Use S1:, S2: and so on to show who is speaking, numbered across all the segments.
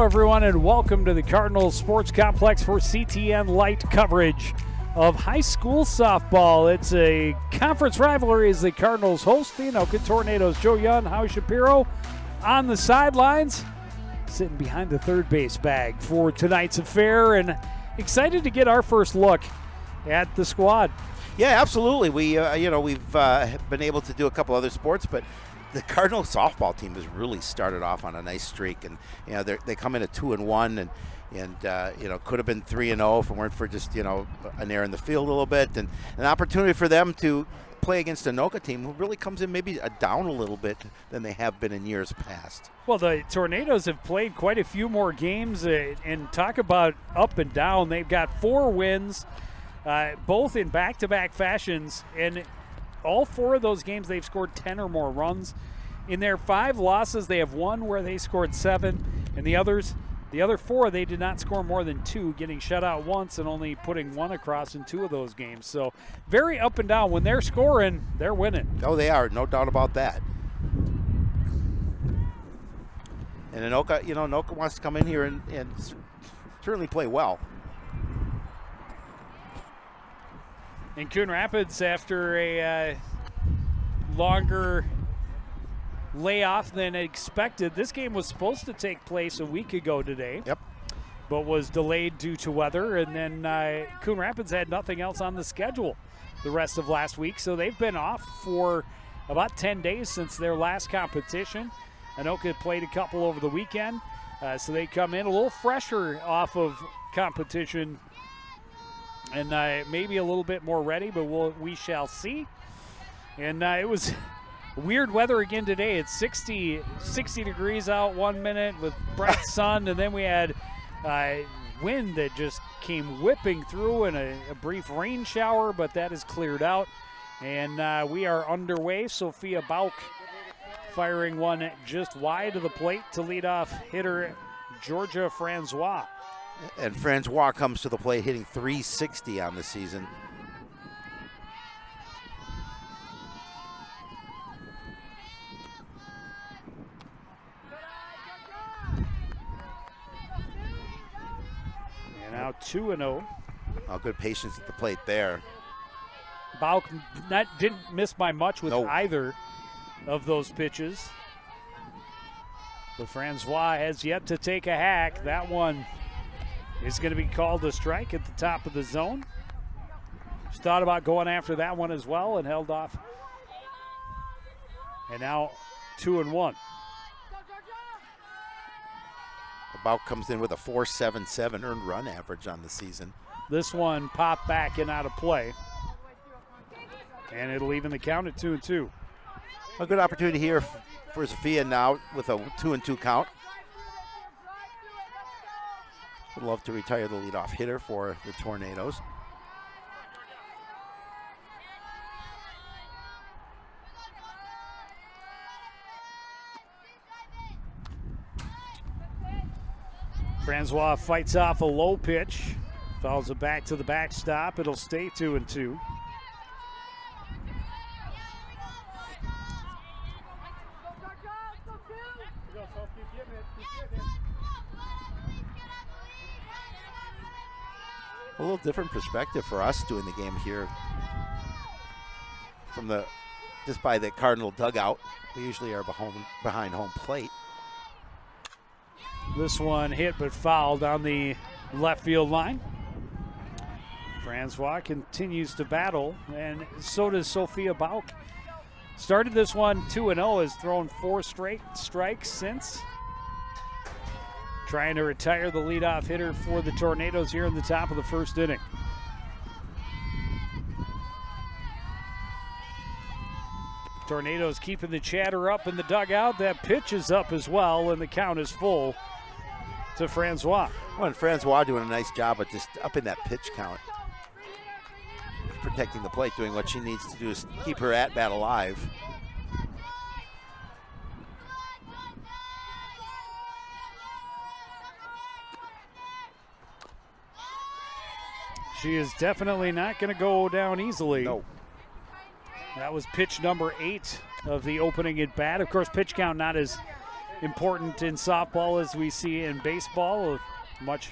S1: everyone, and welcome to the Cardinals Sports Complex for CTN Light coverage of high school softball. It's a conference rivalry as the Cardinals host the Anoka Tornadoes. Joe Young, Howie Shapiro on the sidelines, sitting behind the third base bag for tonight's affair, and excited to get our first look at the squad.
S2: Yeah, absolutely. We've been able to do a couple other sports, but the Cardinal softball team has really started off on a nice streak, and they come in at 2-1, and could have been 3-0 if it weren't for just an error in the field a little bit, and an opportunity for them to play against an Anoka team who really comes in maybe down a little bit than they have been in years past.
S1: Well, the Tornadoes have played quite a few more games, and talk about up and down. They've got 4 wins, both in back-to-back fashions, and all 4 of those games they've scored 10 or more runs. In their 5 losses, they have 1 where they scored 7, and the other 4 they did not score more than 2, getting shut out once and only putting 1 across in 2 of those games. So very up and down. When they're scoring, they're winning.
S2: Oh, they are, no doubt about that. And Anoka wants to come in here and certainly play well.
S1: In Coon Rapids, after a longer layoff than expected, this game was supposed to take place a week ago today.
S2: Yep.
S1: But was delayed due to weather, and then Coon Rapids had nothing else on the schedule the rest of last week, so they've been off for about 10 days since their last competition. Anoka played a couple over the weekend, so they come in a little fresher off of competition and maybe a little bit more ready, but we shall see. And it was weird weather again today. It's 60 degrees out 1 minute with bright sun, and then we had wind that just came whipping through and a brief rain shower, but that is cleared out. And we are underway. Sophia Bauk firing one just wide of the plate to lead off hitter Georgia Francois.
S2: And Francois comes to the plate hitting .360 on the season.
S1: And now 2-0.
S2: Oh, good patience at the plate there.
S1: Bauk didn't miss by much with
S2: Nope.
S1: either of those pitches. But Francois has yet to take a hack. That one is going to be called a strike at the top of the zone. She thought about going after that one as well and held off. And now 2-1.
S2: Bauk comes in with a .477 earned run average on the season.
S1: This one popped back and out of play. And it'll even the count at 2-2.
S2: A good opportunity here for Sophia now with a 2-2 count. Would love to retire the leadoff hitter for the Tornadoes.
S1: Francois fights off a low pitch, fouls it back to the backstop. It'll stay 2-2.
S2: A little different perspective for us doing the game here from just by the Cardinal dugout. We usually are behind home plate.
S1: This one hit but fouled on the left field line. Francois continues to battle, and so does Sophia Bauk. Started this one 2-0, has thrown 4 straight strikes since. Trying to retire the leadoff hitter for the Tornadoes here in the top of the first inning. Tornadoes keeping the chatter up in the dugout. That pitch is up as well, and the count is full to Francois.
S2: Well, and Francois doing a nice job of just upping that pitch count. Protecting the plate, doing what she needs to do is keep her at-bat alive.
S1: She is definitely not going to go down easily.
S2: No.
S1: That was pitch number 8 of the opening at bat. Of course, pitch count not as important in softball as we see in baseball. A much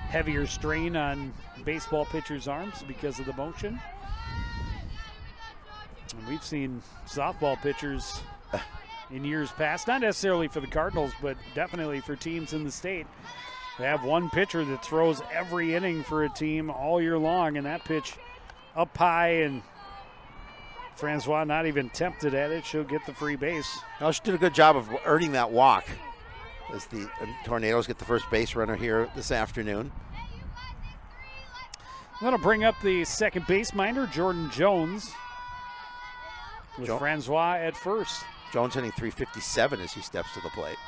S1: heavier strain on baseball pitchers' arms because of the motion. And we've seen softball pitchers in years past, not necessarily for the Cardinals, but definitely for teams in the state. They have one pitcher that throws every inning for a team all year long, and that pitch up high, and Francois not even tempted at it. She'll get the free base.
S2: Well, she did a good job of earning that walk as the Tornadoes get the first base runner here this afternoon.
S1: I'm going to bring up the second base minder, Jordan Jones, with Francois at first.
S2: Jones hitting .357 as he steps to the plate.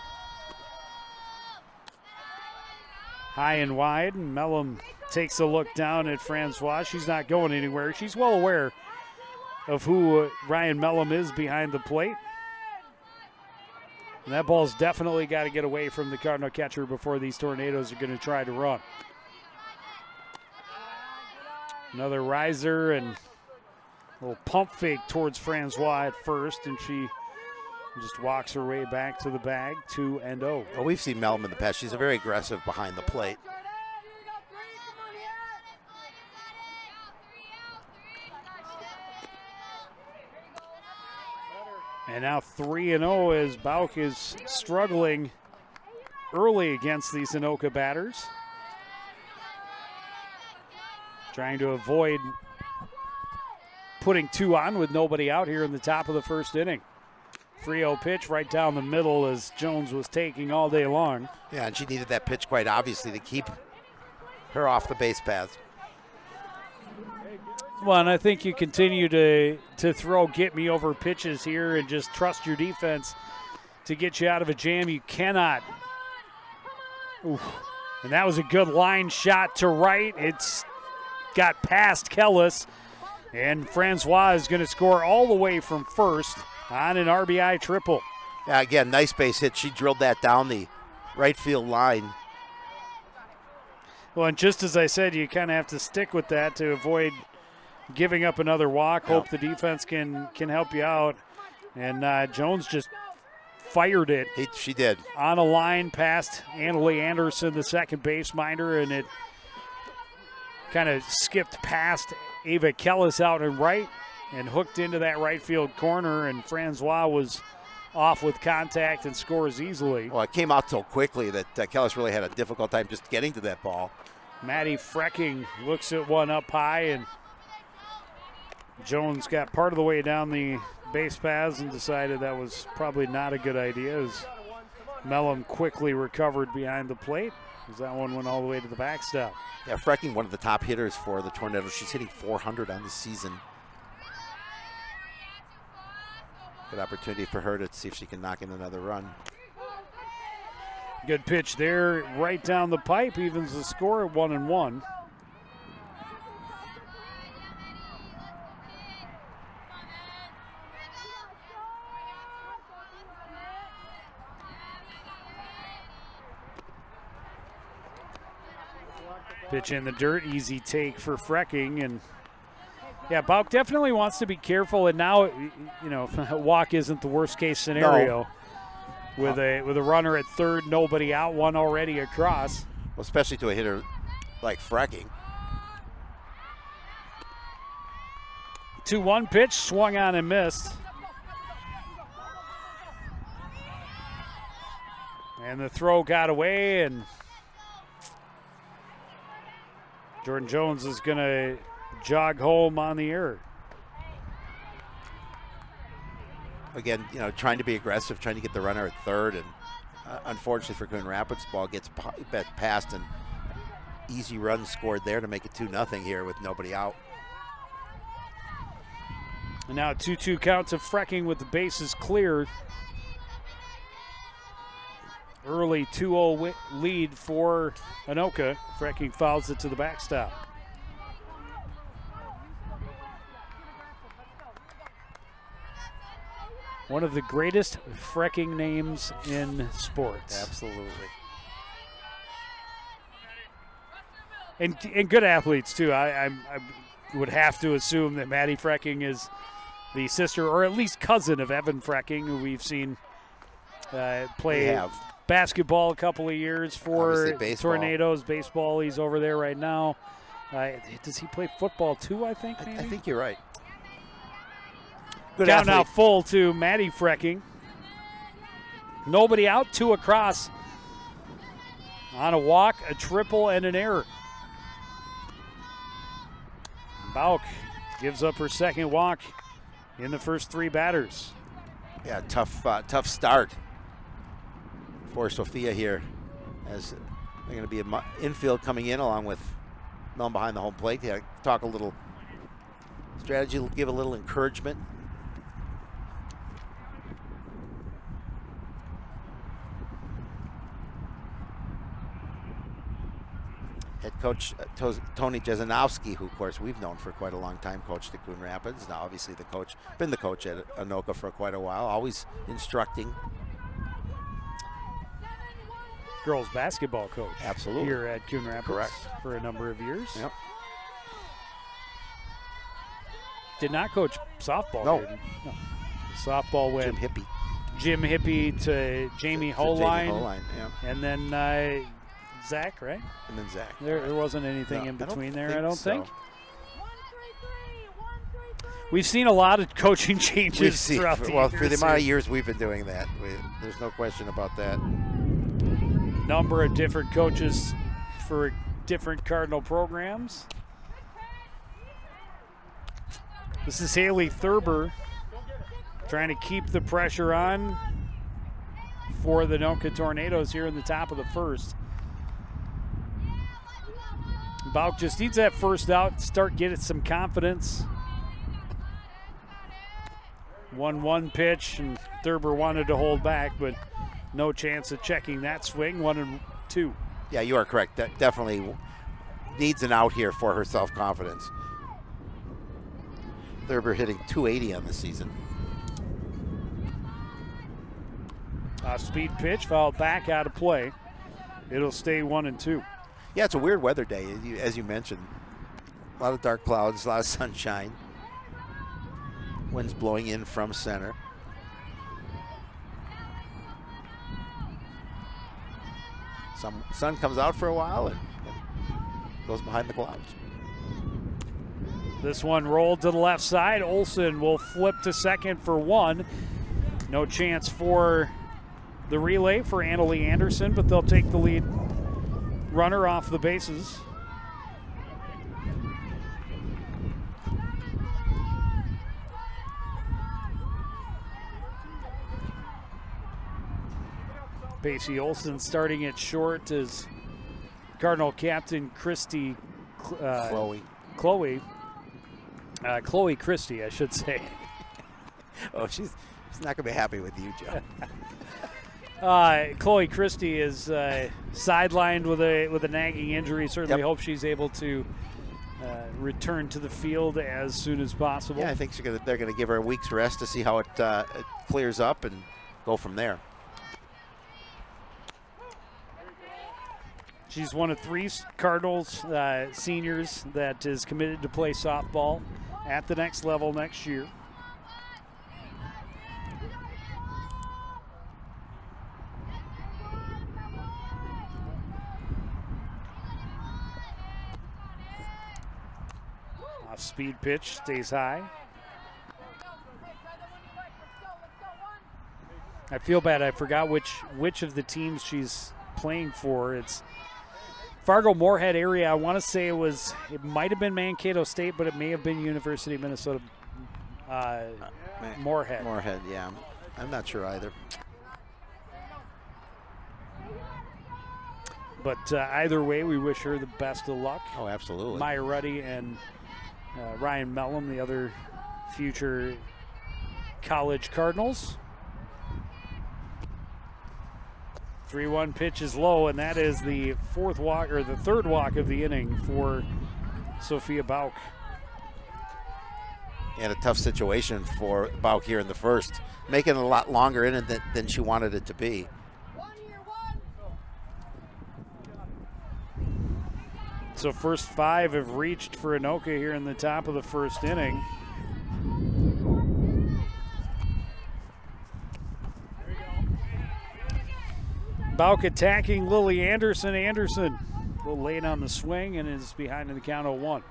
S1: High and wide, and Mellum takes a look down at Francois. She's not going anywhere. She's well aware of who Ryan Mellum is behind the plate. And that ball's definitely got to get away from the Cardinal catcher before these Tornadoes are going to try to run. Another riser and a little pump fake towards Francois at first, and she just walks her way back to the bag, 2-0.
S2: Well, we've seen Mellum in the past. She's a very aggressive behind the plate.
S1: And now 3-0 as Bauk is struggling early against these Anoka batters. Trying to avoid putting two on with nobody out here in the top of the first inning. 3-0 pitch right down the middle as Jones was taking all day long.
S2: Yeah, and she needed that pitch quite obviously to keep her off the base paths.
S1: Well, and I think you continue to throw get-me-over pitches here and just trust your defense to get you out of a jam. You cannot. Oof. And that was a good line shot to right. It's got past Kellis, and Francois is going to score all the way from first on an RBI triple.
S2: Yeah, again, nice base hit. She drilled that down the right field line.
S1: Well, and just as I said, you kind of have to stick with that to avoid giving up another walk.
S2: Yeah.
S1: Hope the defense can help you out. And Jones just fired it.
S2: She did.
S1: On a line past Annalie Anderson, the second base minder, and it kind of skipped past Ava Kellis out and right and hooked into that right field corner, and Francois was off with contact and scores easily.
S2: Well, it came out so quickly that Kellis really had a difficult time just getting to that ball.
S1: Maddie Frecking looks at one up high, and Jones got part of the way down the base paths and decided that was probably not a good idea as Mellum quickly recovered behind the plate as that one went all the way to the backstop.
S2: Yeah, Frecking, one of the top hitters for the Tornadoes. She's hitting .400 on the season. Good opportunity for her to see if she can knock in another run.
S1: Good pitch there, right down the pipe, evens the score at 1-1. Pitch in the dirt, easy take for Frecking, and yeah, Bauk definitely wants to be careful. And now, you know, walk isn't the worst case scenario. No. With a runner at third, nobody out, one already across.
S2: Well, especially to a hitter like Frecking.
S1: 2-1 pitch, swung on and missed. And the throw got away, and Jordan Jones is going to jog home on the error.
S2: Again, you know, trying to be aggressive, trying to get the runner at third, and unfortunately for Coon Rapids, ball gets passed, and easy run scored there to make it 2-0 here with nobody out.
S1: And now 2-2 count to Frecking with the bases cleared. Early 2-0 lead for Anoka. Frecking fouls it to the backstop. One of the greatest Frecking names in sports.
S2: Absolutely.
S1: And good athletes, too. I would have to assume that Maddie Frecking is the sister or at least cousin of Evan Frecking, who we've seen Played basketball a couple of years for Tornadoes. Baseball, he's over there right now. Does he play football too, I think, maybe?
S2: I think you're right. Good
S1: Count
S2: athlete.
S1: now full to Maddie Frecking. Nobody out, 2 across. On a walk, a triple, and an error. Bauk gives up her second walk in the first 3 batters.
S2: Yeah, tough start for Sophia here, as they're going to be an infield coming in along with Melon behind the home plate. Yeah, talk a little strategy, give a little encouragement. Head coach Tony Jesenowski, who of course we've known for quite a long time, coached at Coon Rapids. Now obviously been the coach at Anoka for quite a while, always instructing.
S1: Girls basketball coach.
S2: Absolutely.
S1: Here at Coon Rapids.
S2: Correct.
S1: For a number of years.
S2: Yep.
S1: Did not coach softball.
S2: No.
S1: No. Softball went Jim Hippie to Jamie Holine.
S2: Yeah.
S1: And then Zach, right?
S2: And then Zach.
S1: There wasn't anything in between I don't think.
S3: 1, 3, 3.
S1: We've seen a lot of coaching changes throughout the years.
S2: For the amount of years we've been doing that, there's no question about that.
S1: Number of different coaches for different Cardinal programs. This is Haley Thurber trying to keep the pressure on for the Anoka Tornadoes here in the top of the first. Bauk just needs that first out, start getting some confidence. 1-1 pitch, and Thurber wanted to hold back, but no chance of checking that swing. 1-2.
S2: Yeah, you are correct. That definitely needs an out here for her self-confidence. Thurber hitting .280 on the season.
S1: Speed pitch, fouled back, out of play. It'll stay 1-2.
S2: Yeah, it's a weird weather day, as you mentioned. A lot of dark clouds, a lot of sunshine. Winds blowing in from center. Some sun comes out for a while and goes behind the clouds.
S1: This one rolled to the left side. Olsen will flip to second for 1. No chance for the relay for Annalie Anderson, but they'll take the lead runner off the bases. Pacey Olsen starting at short as Cardinal captain Chloe Christie, I should say.
S2: Oh, she's not going to be happy with you, Joe.
S1: Chloe Christie is sidelined with a nagging injury. Certainly hope she's able to return to the field as soon as possible.
S2: Yeah, I think they're going to give her a week's rest to see how it clears up and go from there.
S1: She's one of 3 Cardinals seniors that is committed to play softball at the next level next year. Off-speed pitch, stays high. I feel bad. I forgot which of the teams she's playing for. It's Fargo-Moorhead area. I want to say it might have been Mankato State, but it may have been University of Minnesota Moorhead.
S2: Moorhead, yeah. I'm not sure either.
S1: But either way, we wish her the best of luck.
S2: Oh, absolutely.
S1: Maya Ruddy and Ryan Mellum, the other future college Cardinals. 3-1 pitch is low, and that is the third walk of the inning for Sophia Bauk.
S2: And a tough situation for Bauk here in the first, making it a lot longer in it than she wanted it to be.
S1: So first 5 have reached for Anoka here in the top of the first inning. Bauk attacking Lily Anderson. Anderson a little late on the swing and is behind in the count 0-1.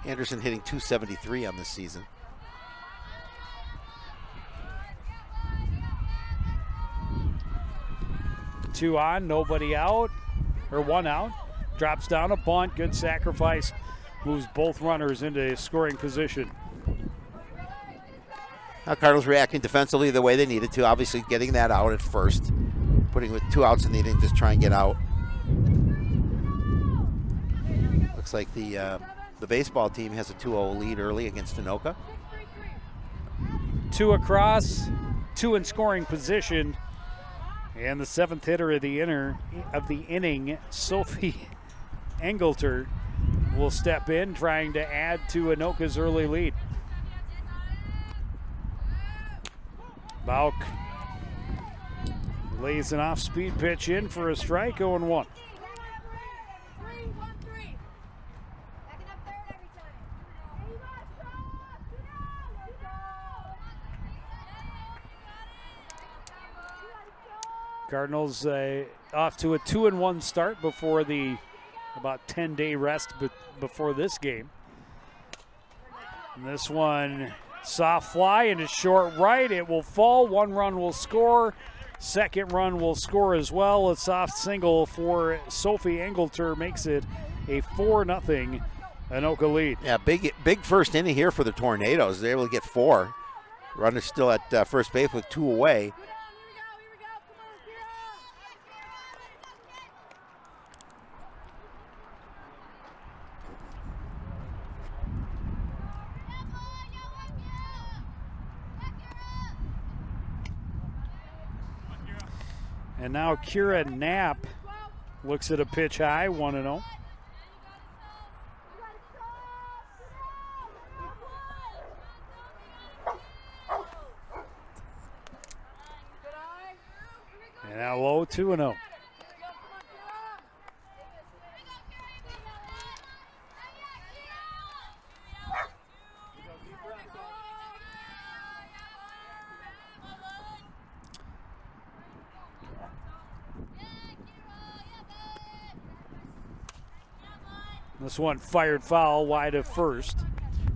S2: Anderson hitting .273 on this season.
S1: Two on, nobody out, or one out. Drops down a bunt, good sacrifice. Moves both runners into scoring position.
S2: Now Cardinals reacting defensively the way they needed to. Obviously getting that out at first. Putting with 2 outs in the inning, just try and get out. Looks like the baseball team has a 2-0 lead early against Anoka.
S1: 2 across, 2 in scoring position. And the 7th hitter of the inning, Sophie Engelter, will step in, trying to add to Anoka's early lead. Bauk lays an off-speed pitch in for a strike, 0-1. Cardinals off to a 2-1 start before the about 10-day rest before this game. And this one, soft fly into short right. It will fall. 1 run will score. 2nd run will score as well. A soft single for Sophie Engelter makes it a 4-0 Anoka lead.
S2: Yeah, big first inning here for the Tornadoes. They're able to get 4. Runner's still at first base with 2 away.
S1: And now Kira Knapp looks at a pitch high, 1-0. And now low, 2-0. This one fired foul wide of first.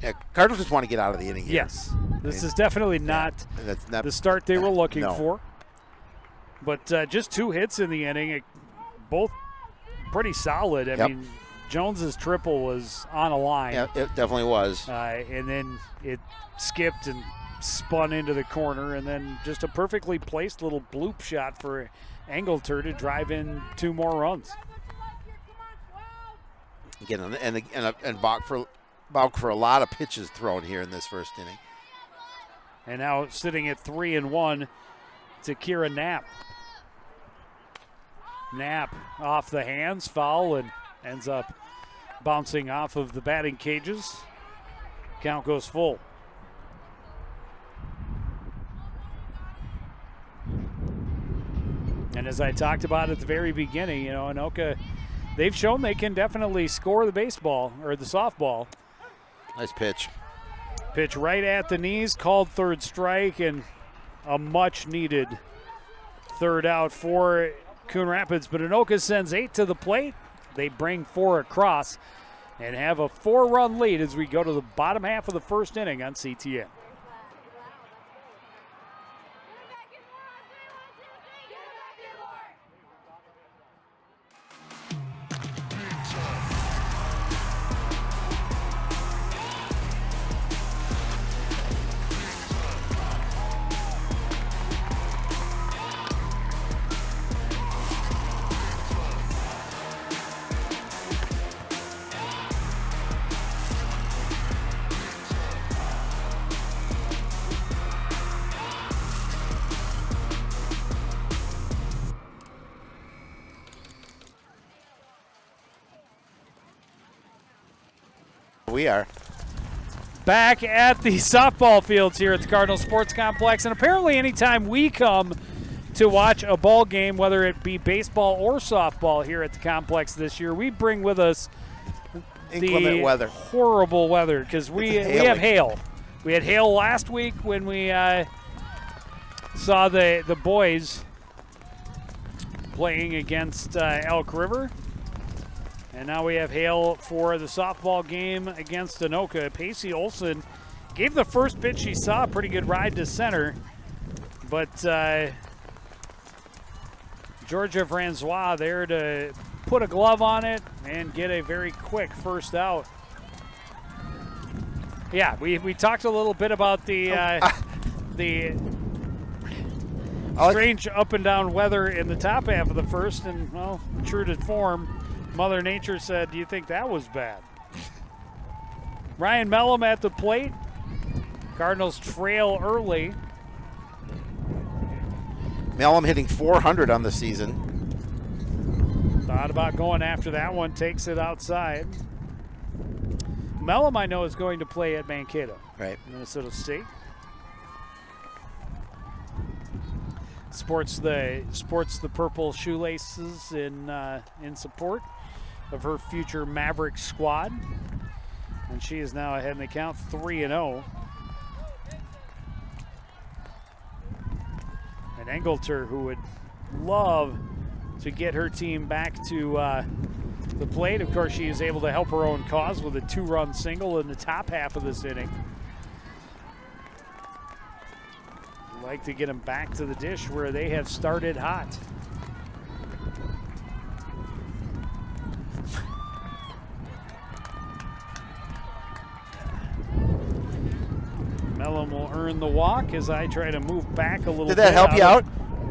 S2: Yeah, Cardinals just want to get out of the inning here.
S1: Yes. This is definitely not
S2: that's not
S1: the start they were looking
S2: no.
S1: for. But just 2 hits in the inning, both pretty solid. I mean, Jones's triple was on a line.
S2: Yeah, it definitely was.
S1: And then it skipped and spun into the corner, and then just a perfectly placed little bloop shot for Engelter to drive in 2 more runs.
S2: Again, and Bauk for a lot of pitches thrown here in this first inning.
S1: And now sitting at 3-1 to Kira Knapp. Knapp off the hands, foul, and ends up bouncing off of the batting cages. Count goes full. And as I talked about at the very beginning, Anoka, they've shown they can definitely score the baseball or the softball.
S2: Nice pitch.
S1: Pitch right at the knees, called 3rd strike, and a much-needed 3rd out for Coon Rapids. But Anoka sends 8 to the plate. They bring 4 across and have a 4-run lead as we go to the bottom half of the first inning on CTN.
S2: We are
S1: back at the softball fields here at the Cardinal Sports Complex, and apparently anytime we come to watch a ball game, whether it be baseball or softball here at the complex this year, we bring with us
S2: inclement weather,
S1: horrible weather, because we have hail. We had hail last week when we saw the boys playing against Elk River. And now we have Hale for the softball game against Anoka. Pacey Olson gave the first pitch she saw a pretty good ride to center, but Georgia Francois there to put a glove on it and get a very quick first out. Yeah, we talked a little bit about the strange up and down weather in the top half of the first, and well, true to form, Mother Nature said, "Do you think that was bad?" Ryan Mellum at the plate. Cardinals trail early.
S2: Mellum hitting 400 on the season.
S1: Thought about going after that one, takes it outside. Mellum, I know, is going to play at Mankato,
S2: Right.
S1: Minnesota State. Sports the purple shoelaces in support of her future Maverick squad, and she is now ahead in the count, 3-0. And Engelter, who would love to get her team back to the plate. Of course, she is able to help her own cause with a 2-run single in the top half of this inning. Like to get them back to the dish where they have started hot. Mellum will earn the walk as I try to move back a little bit.
S2: Did that help you out?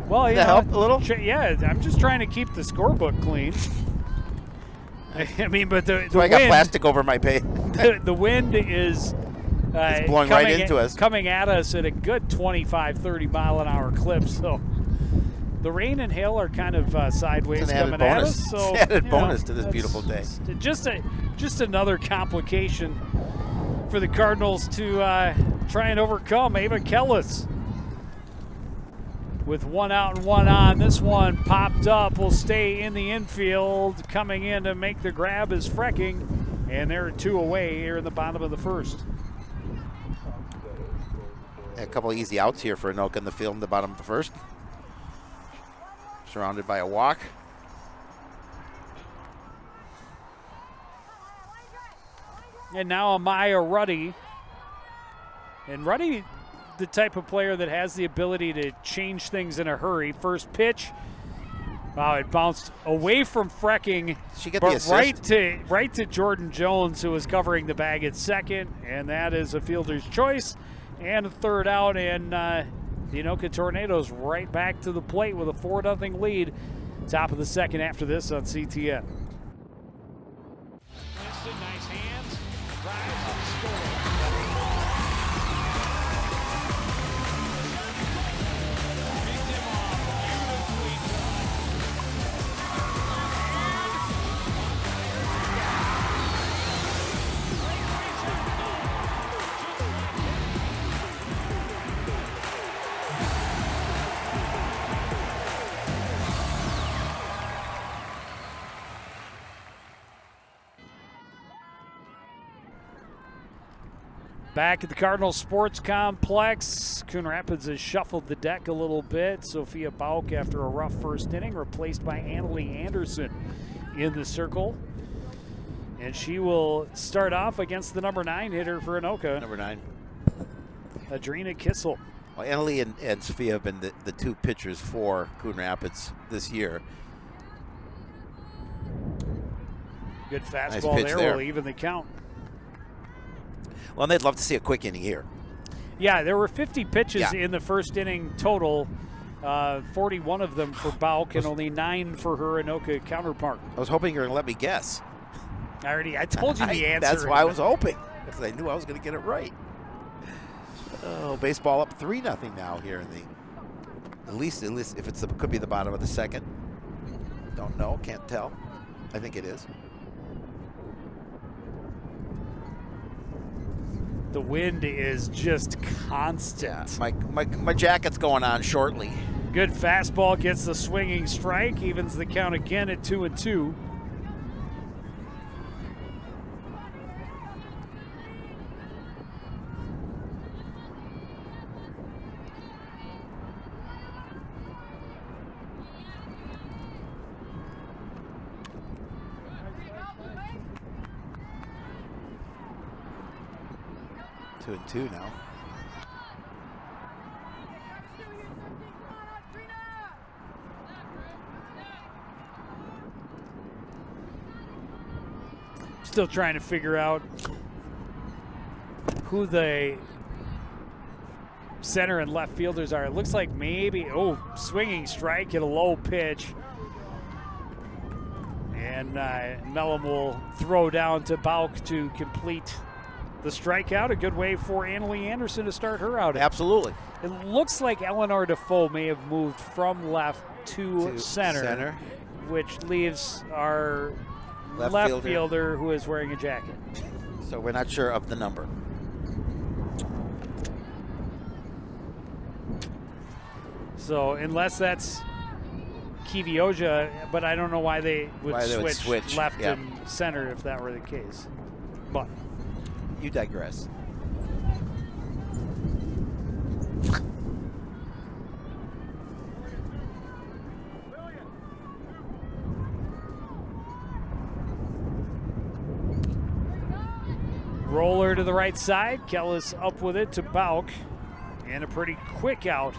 S1: Well,
S2: Did that help a little?
S1: Yeah, I'm just trying to keep the scorebook clean. I mean, but the
S2: So I
S1: wind,
S2: got plastic over my pay.
S1: the wind is
S2: It's blowing right into us.
S1: Coming at us at a good 25, 30 mile an hour clip. So the rain and hail are kind of sideways
S2: It's an added
S1: coming at
S2: bonus.
S1: us. So
S2: It's an added
S1: you know,
S2: bonus to this
S1: that's
S2: beautiful day.
S1: Just another complication for the Cardinals to try and overcome. Ava Kellis with 1 out and 1 on. This one popped up, will stay in the infield. Coming in to make the grab is Frecking, and they're 2 away here in the bottom of the first.
S2: A couple of easy outs here for Anoka in the field in the bottom of the first. Surrounded by a walk.
S1: And now Amaya Ruddy. And Ruddy, the type of player that has the ability to change things in a hurry. First pitch. Wow, it bounced away from Frecking,
S2: She get the
S1: but
S2: assist?
S1: right to Jordan Jones, who was covering the bag at second, and that is a fielder's choice. And a third out, and the Anoka Tornadoes right back to the plate with a 4-0 lead. Top of the second after this on CTN. Winston, nice hands, drives and scores. Picked him off beautifully done. Back at the Cardinal Sports Complex, Coon Rapids has shuffled the deck a little bit. Sophia Bauk, after a rough first inning, replaced by Annalie Anderson in the circle. And she will start off against the number 9 hitter for Anoka,
S2: Number 9.
S1: Adrina Kissel.
S2: Well, Annalie and Sophia have been the 2 pitchers for Coon Rapids this year.
S1: Good
S2: Nice
S1: fastball
S2: pitch
S1: there
S2: there.
S1: will even the count.
S2: Well, and they'd love to see a quick inning here.
S1: Yeah, there were 50 pitches
S2: Yeah.
S1: in the first inning total. 41 of them for Bauk and only 9 for her Anoka counterpart.
S2: I was hoping you were going to let me guess.
S1: I told you the answer.
S2: That's why I was hoping, because I knew I was going to get it right. Oh, baseball up 3-0 now here in the. At least if it's could be the bottom of the second. Don't know, can't tell. I think it is.
S1: The wind is just constant.
S2: My jacket's going on shortly.
S1: Good fastball gets the swinging strike, evens the count again at 2-2.
S2: 2-2 now.
S1: Still trying to figure out who the center and left fielders are. It looks like maybe, swinging strike at a low pitch. And Mellum will throw down to Bauk to complete the strikeout. A good way for Annalie Anderson to start her out.
S2: Absolutely.
S1: It looks like Eleanor Defoe may have moved from left to center, which leaves our left fielder who is wearing a jacket.
S2: So we're not sure of the number.
S1: So unless that's Kivioja, but I don't know why they would switch left and center if that were the case. But
S2: you digress.
S1: Roller to the right side. Kellis up with it to Bauk. And a pretty quick out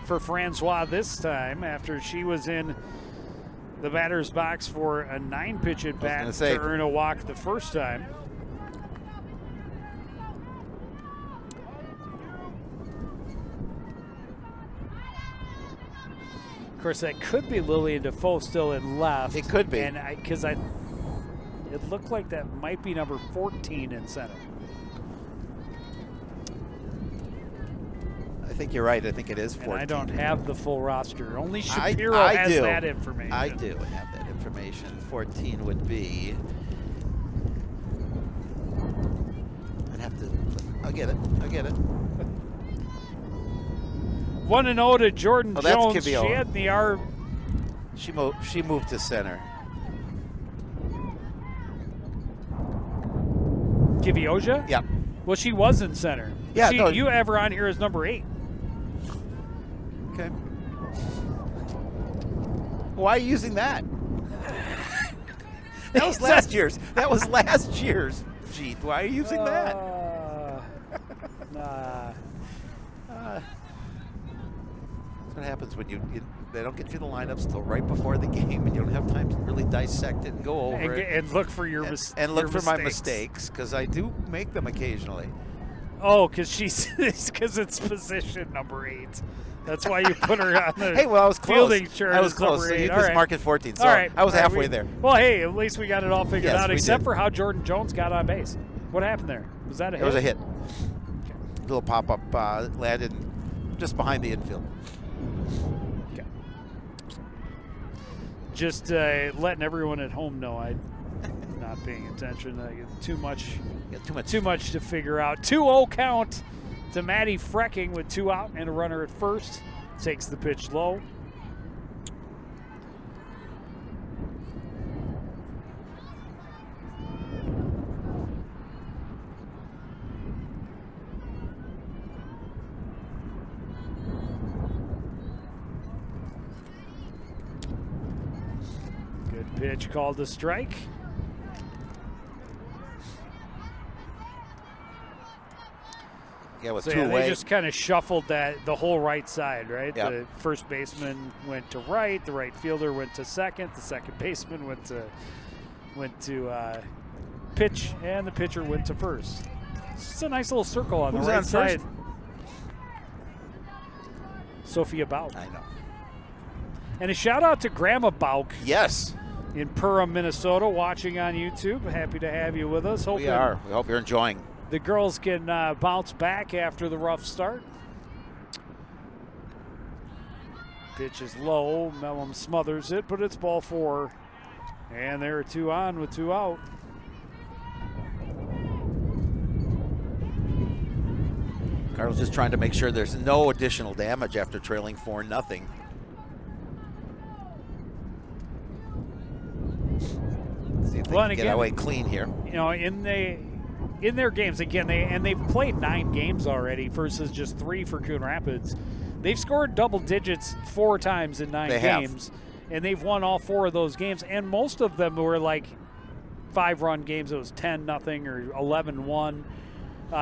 S1: for Francois this time after she was in the batter's box for a 9-pitch at bat to earn a walk the first time. Of course, that could be Lillian Defoe still in left.
S2: It could be.
S1: And because it looked like that might be number 14 in center.
S2: I think you're right. I think it is 14.
S1: And I don't have the full roster. Only Shapiro has that information.
S2: I do have that information. 14 would be. I'd have to. I'll get it.
S1: 1-0 to Jordan Jones.
S2: That's
S1: she had the arm.
S2: She moved to center.
S1: Kivioja?
S2: Yep.
S1: Well, she was in center.
S2: Yeah.
S1: You have her on here as number 8.
S2: Okay. Why are you using that? That was last year's. That was last year's sheet. Why are you using that?
S1: Nah.
S2: That's what happens when they don't get you the lineups until right before the game, and you don't have time to really dissect it and go over it
S1: and look for your mistakes.
S2: And look for my mistakes, because I do make them occasionally.
S1: Oh, because it's position number 8. That's why you put her on the
S2: hey, well, I was close.
S1: Fielding chart.
S2: I was close. So you just mark it 14. So I was halfway there.
S1: Well, hey, at least we got it all figured out, except
S2: did.
S1: for how Jordan Jones got on base. What happened there? Was that a hit?
S2: It was a hit. Okay. Little pop-up landed just behind the infield.
S1: Okay. Just letting everyone at home know I'm not paying attention. I get too much to figure out. 2-0 count to Maddie Frecking with 2 out and a runner at first. Takes the pitch low. Good pitch called a strike.
S2: Yeah, with
S1: so
S2: two away.
S1: They just kind of shuffled the whole right side, right?
S2: Yep.
S1: The first baseman went to right, the right fielder went to second, the second baseman went to pitch, and the pitcher went to first. It's just a nice little circle on the right side. Sophia Bauk.
S2: I know.
S1: And a shout out to Grandma Bauk.
S2: Yes.
S1: In Perham, Minnesota, watching on YouTube. Happy to have you with us.
S2: We are. We hope you're enjoying.
S1: The girls can bounce back after the rough start. Pitch is low. Mellum smothers it, but it's ball 4. And there are 2 on with 2 out.
S2: Cardinals just trying to make sure there's no additional damage after trailing 4-0. See if they can get away clean here.
S1: You know, in their games, again, they've played 9 games already versus just 3 for Coon Rapids. They've scored double digits 4 times in 9 games, and they've won all 4 of those games, and most of them were like 5-run games. It was 10-0 or 11-1.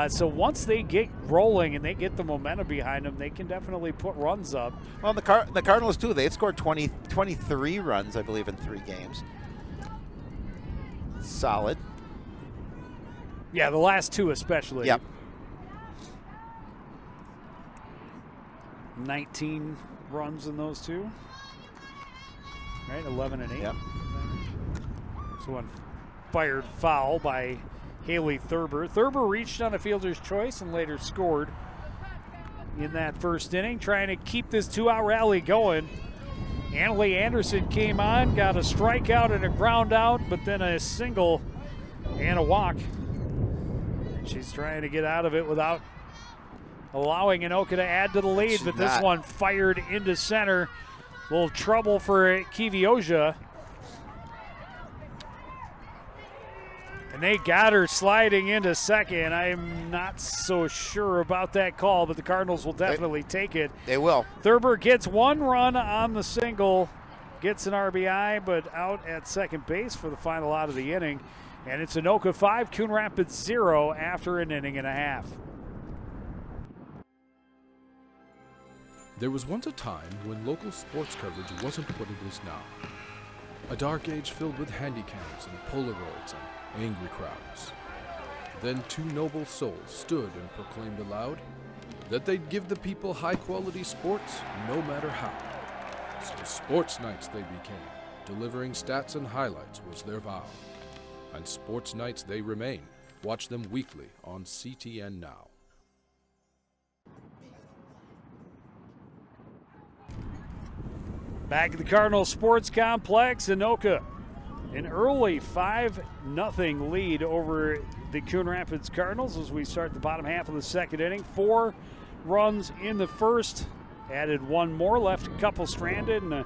S1: So once they get rolling and they get the momentum behind them, they can definitely put runs up.
S2: Well, the Cardinals, too, they had scored 23 runs, I believe, in 3 games. Solid.
S1: Yeah, the last 2 especially.
S2: Yep.
S1: 19 runs in those 2. Right, 11 and 8.
S2: Yep.
S1: So one fired foul by Haley Thurber. Thurber reached on a fielder's choice and later scored in that first inning, trying to keep this 2-out rally going. Annalie Anderson came on, got a strikeout and a ground out, but then a single and a walk. And she's trying to get out of it without allowing Anoka to add to the lead, but this one fired into center. A little trouble for Kivioja. And they got her sliding into second. I'm not so sure about that call, but the Cardinals will definitely take it.
S2: They will.
S1: Thurber gets 1 run on the single, gets an RBI, but out at second base for the final out of the inning. And it's Anoka 5, Coon Rapids 0 after an inning and a half.
S4: There was once a time when local sports coverage wasn't what it is now. A dark age filled with handycams and Polaroids and angry crowds. Then 2 noble souls stood and proclaimed aloud that they'd give the people high-quality sports no matter how. So Sports Nights they became, delivering stats and highlights was their vow. And Sports Nights they remain. Watch them weekly on CTN Now.
S1: Back at the Cardinals Sports Complex, Anoka, an early 5-0 lead over the Coon Rapids Cardinals as we start the bottom half of the second inning. 4 runs in the first, added 1 more, left a couple stranded, and a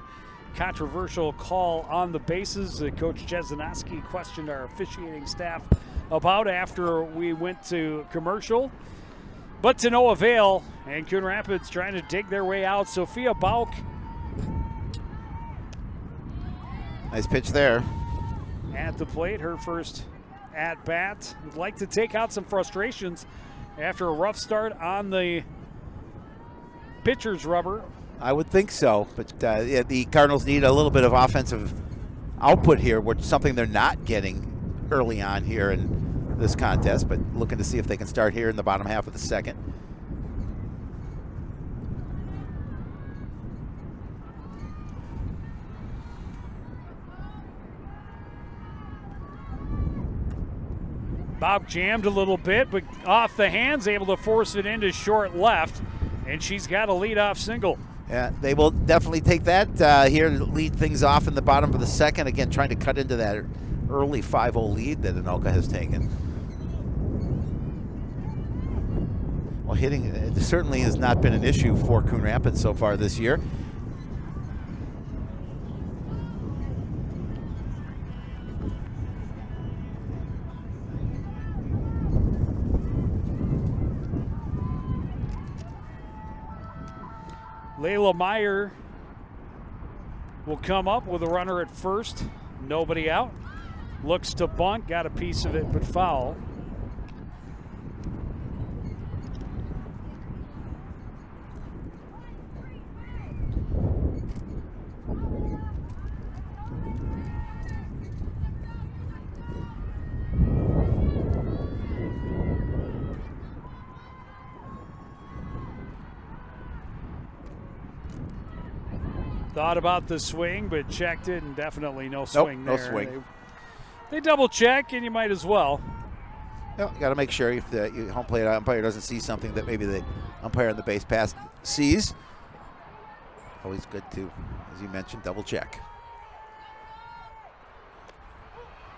S1: controversial call on the bases that Coach Jesenowski questioned our officiating staff about after we went to commercial. But to no avail, and Coon Rapids trying to dig their way out. Sophia Bauk.
S2: Nice pitch there.
S1: At the plate, her first at-bat. Would like to take out some frustrations after a rough start on the pitcher's rubber.
S2: I would think so, but yeah, the Cardinals need a little bit of offensive output here, which is something they're not getting early on here in this contest, but looking to see if they can start here in the bottom half of the second.
S1: Bob jammed a little bit, but off the hands, able to force it into short left, and she's got a leadoff single.
S2: Yeah, they will definitely take that here to lead things off in the bottom of the second. Again, trying to cut into that early 5-0 lead that Anoka has taken. Well, hitting it certainly has not been an issue for Coon Rapids so far this year.
S1: Layla Meyer will come up with a runner at first. Nobody out. Looks to bunt, got a piece of it, but foul. Thought about the swing, but checked it, and definitely no swing there.
S2: No swing.
S1: They double check, and you might as well.
S2: You got to make sure if the home plate umpire doesn't see something that maybe the umpire on the base pass sees. Always good to, as you mentioned, double check.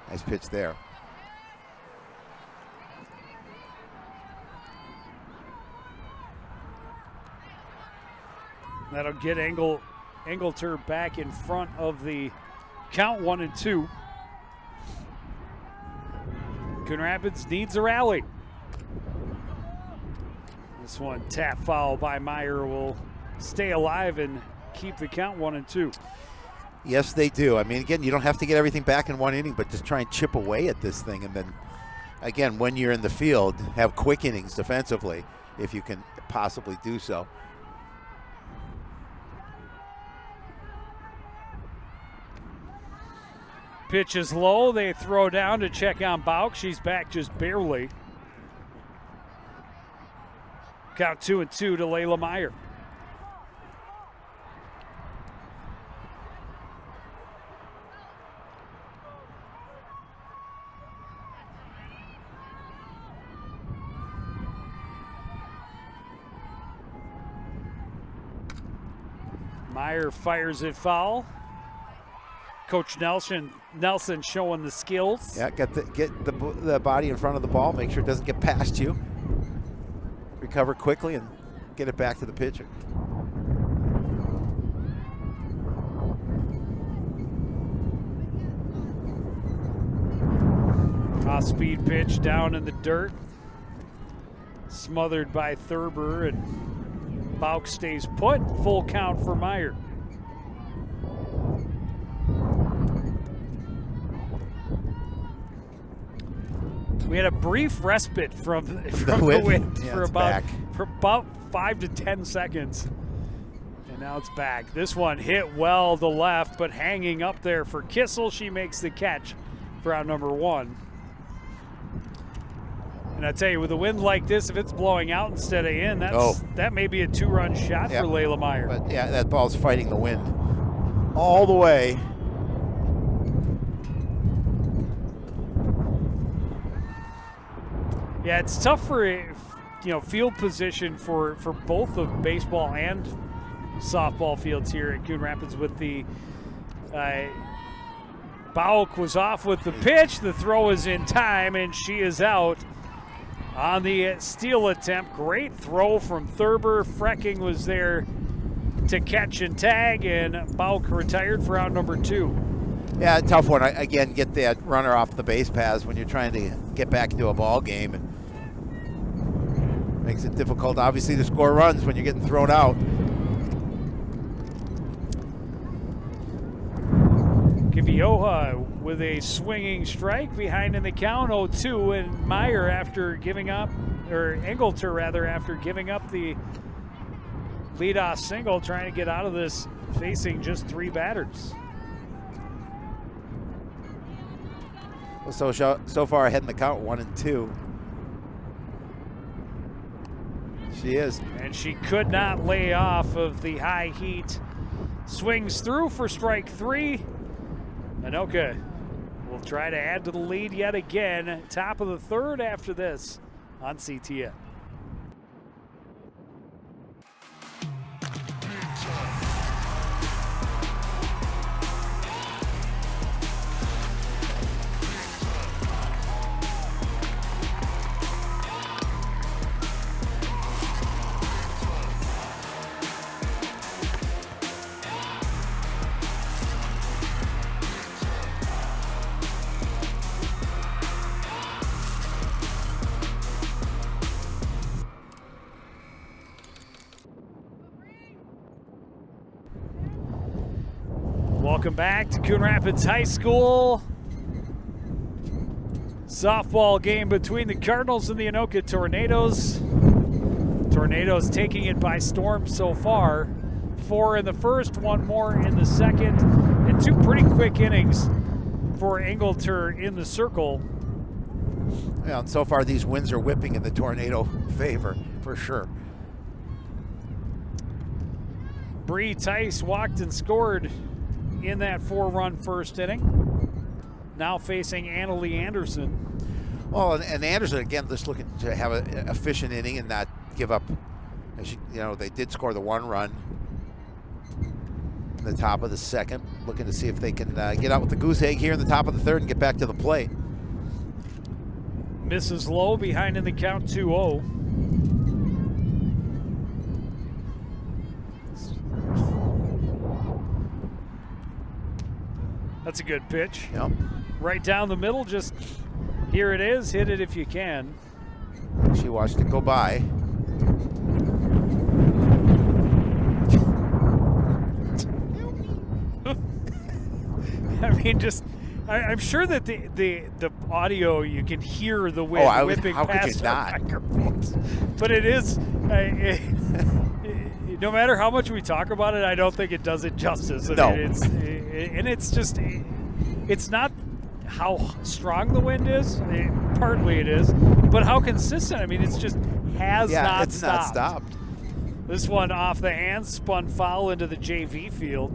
S2: Nice pitch there.
S1: That'll get Engleter back in front of the count 1-2. Coon Rapids needs a rally. This one tap foul by Meyer will stay alive and keep the count 1-2.
S2: Yes, they do. I mean, again, you don't have to get everything back in one inning, but just try and chip away at this thing and then again, when you're in the field, have quick innings defensively if you can possibly do so.
S1: Pitch is low. They throw down to check on Bauk. She's back just barely. Count 2-2 to Layla Meyer. Meyer fires it foul. Coach Nelson showing the skills.
S2: Yeah, get the body in front of the ball. Make sure it doesn't get past you. Recover quickly and get it back to the pitcher.
S1: Off-speed pitch down in the dirt. Smothered by Thurber, and Bauk stays put. Full count for Meyer. We had a brief respite from the wind
S2: yeah,
S1: for about 5 to 10 seconds. And now it's back. This one hit well to left, but hanging up there for Kissel. She makes the catch for out number 1. And I tell you, with a wind like this, if it's blowing out instead of in, that may be a 2-run shot for Layla Meyer.
S2: But yeah, that ball's fighting the wind all the way.
S1: Yeah, it's tough for field position for both of baseball and softball fields here at Coon Rapids. With the Bauk was off with the pitch. The throw is in time, and she is out on the steal attempt. Great throw from Thurber. Frecking was there to catch and tag, and Bauk retired for out number 2.
S2: Yeah, tough one. Again, get that runner off the base paths when you're trying to get back into a ball game. And makes it difficult, obviously, to score runs when you're getting thrown out.
S1: Kivioha with a swinging strike behind in the count, 0-2, and Meyer after giving up, or Engelter rather, after giving up the leadoff single, trying to get out of this, facing just 3 batters.
S2: Well, so far ahead in the count, 1-2. She is.
S1: And she could not lay off of the high heat. Swings through for strike 3. Anoka will try to add to the lead yet again. Top of the 3rd after this on CTN. Welcome back to Coon Rapids High School. Softball game between the Cardinals and the Anoka Tornadoes. Tornadoes taking it by storm so far. 4 in the first, 1 more in the second, and 2 pretty quick innings for Engelter in the circle.
S2: Yeah, and so far these winds are whipping in the Tornado favor, for sure.
S1: Bree Tice walked and scored in that 4-run first inning. Now facing Annalie Anderson.
S2: Well, and Anderson, again, just looking to have an efficient inning and not give up. They did score the 1 run in the top of the second. Looking to see if they can get out with the goose egg here in the top of the 3rd and get back to the plate.
S1: Misses low, behind in the count, 2-0. That's a good pitch.
S2: Yep.
S1: Right down the middle, just here it is. Hit it if you can.
S2: She watched it go by.
S1: I mean, just I'm sure that the audio, you can hear the wind whipping
S2: how could you
S1: past our
S2: not?
S1: microphones. But it is, no matter how much we talk about it, I don't think it does it justice. I
S2: No.
S1: mean, it's not how strong the wind is. Partly it is, but how consistent. I mean, it's just not
S2: not
S1: stopped. This one off the hands, spun foul into the JV field.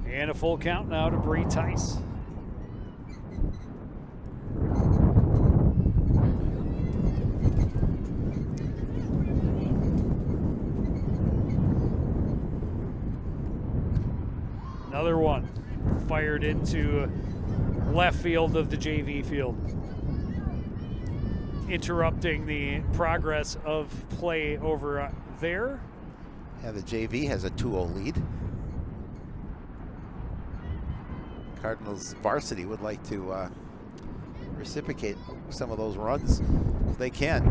S1: And a full count now to Bree Tice. Another one fired into left field of the JV field, interrupting the progress of play over there.
S2: Yeah, the JV has a 2-0 lead. Cardinals varsity would like to reciprocate some of those runs if they can.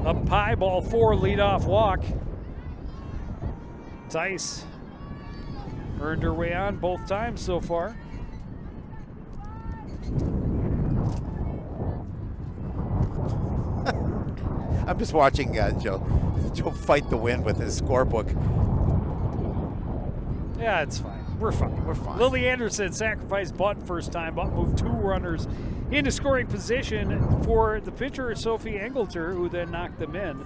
S1: Up high, ball 4, leadoff walk. Tice earned her way on both times so far.
S2: I'm just watching Joe fight the wind with his scorebook.
S1: Yeah, it's fine. We're fine.
S2: We're fine.
S1: Lily Anderson sacrificed bunt first time. Bunt moved 2 runners into scoring position for the pitcher, Sophie Engelter, who then knocked them in.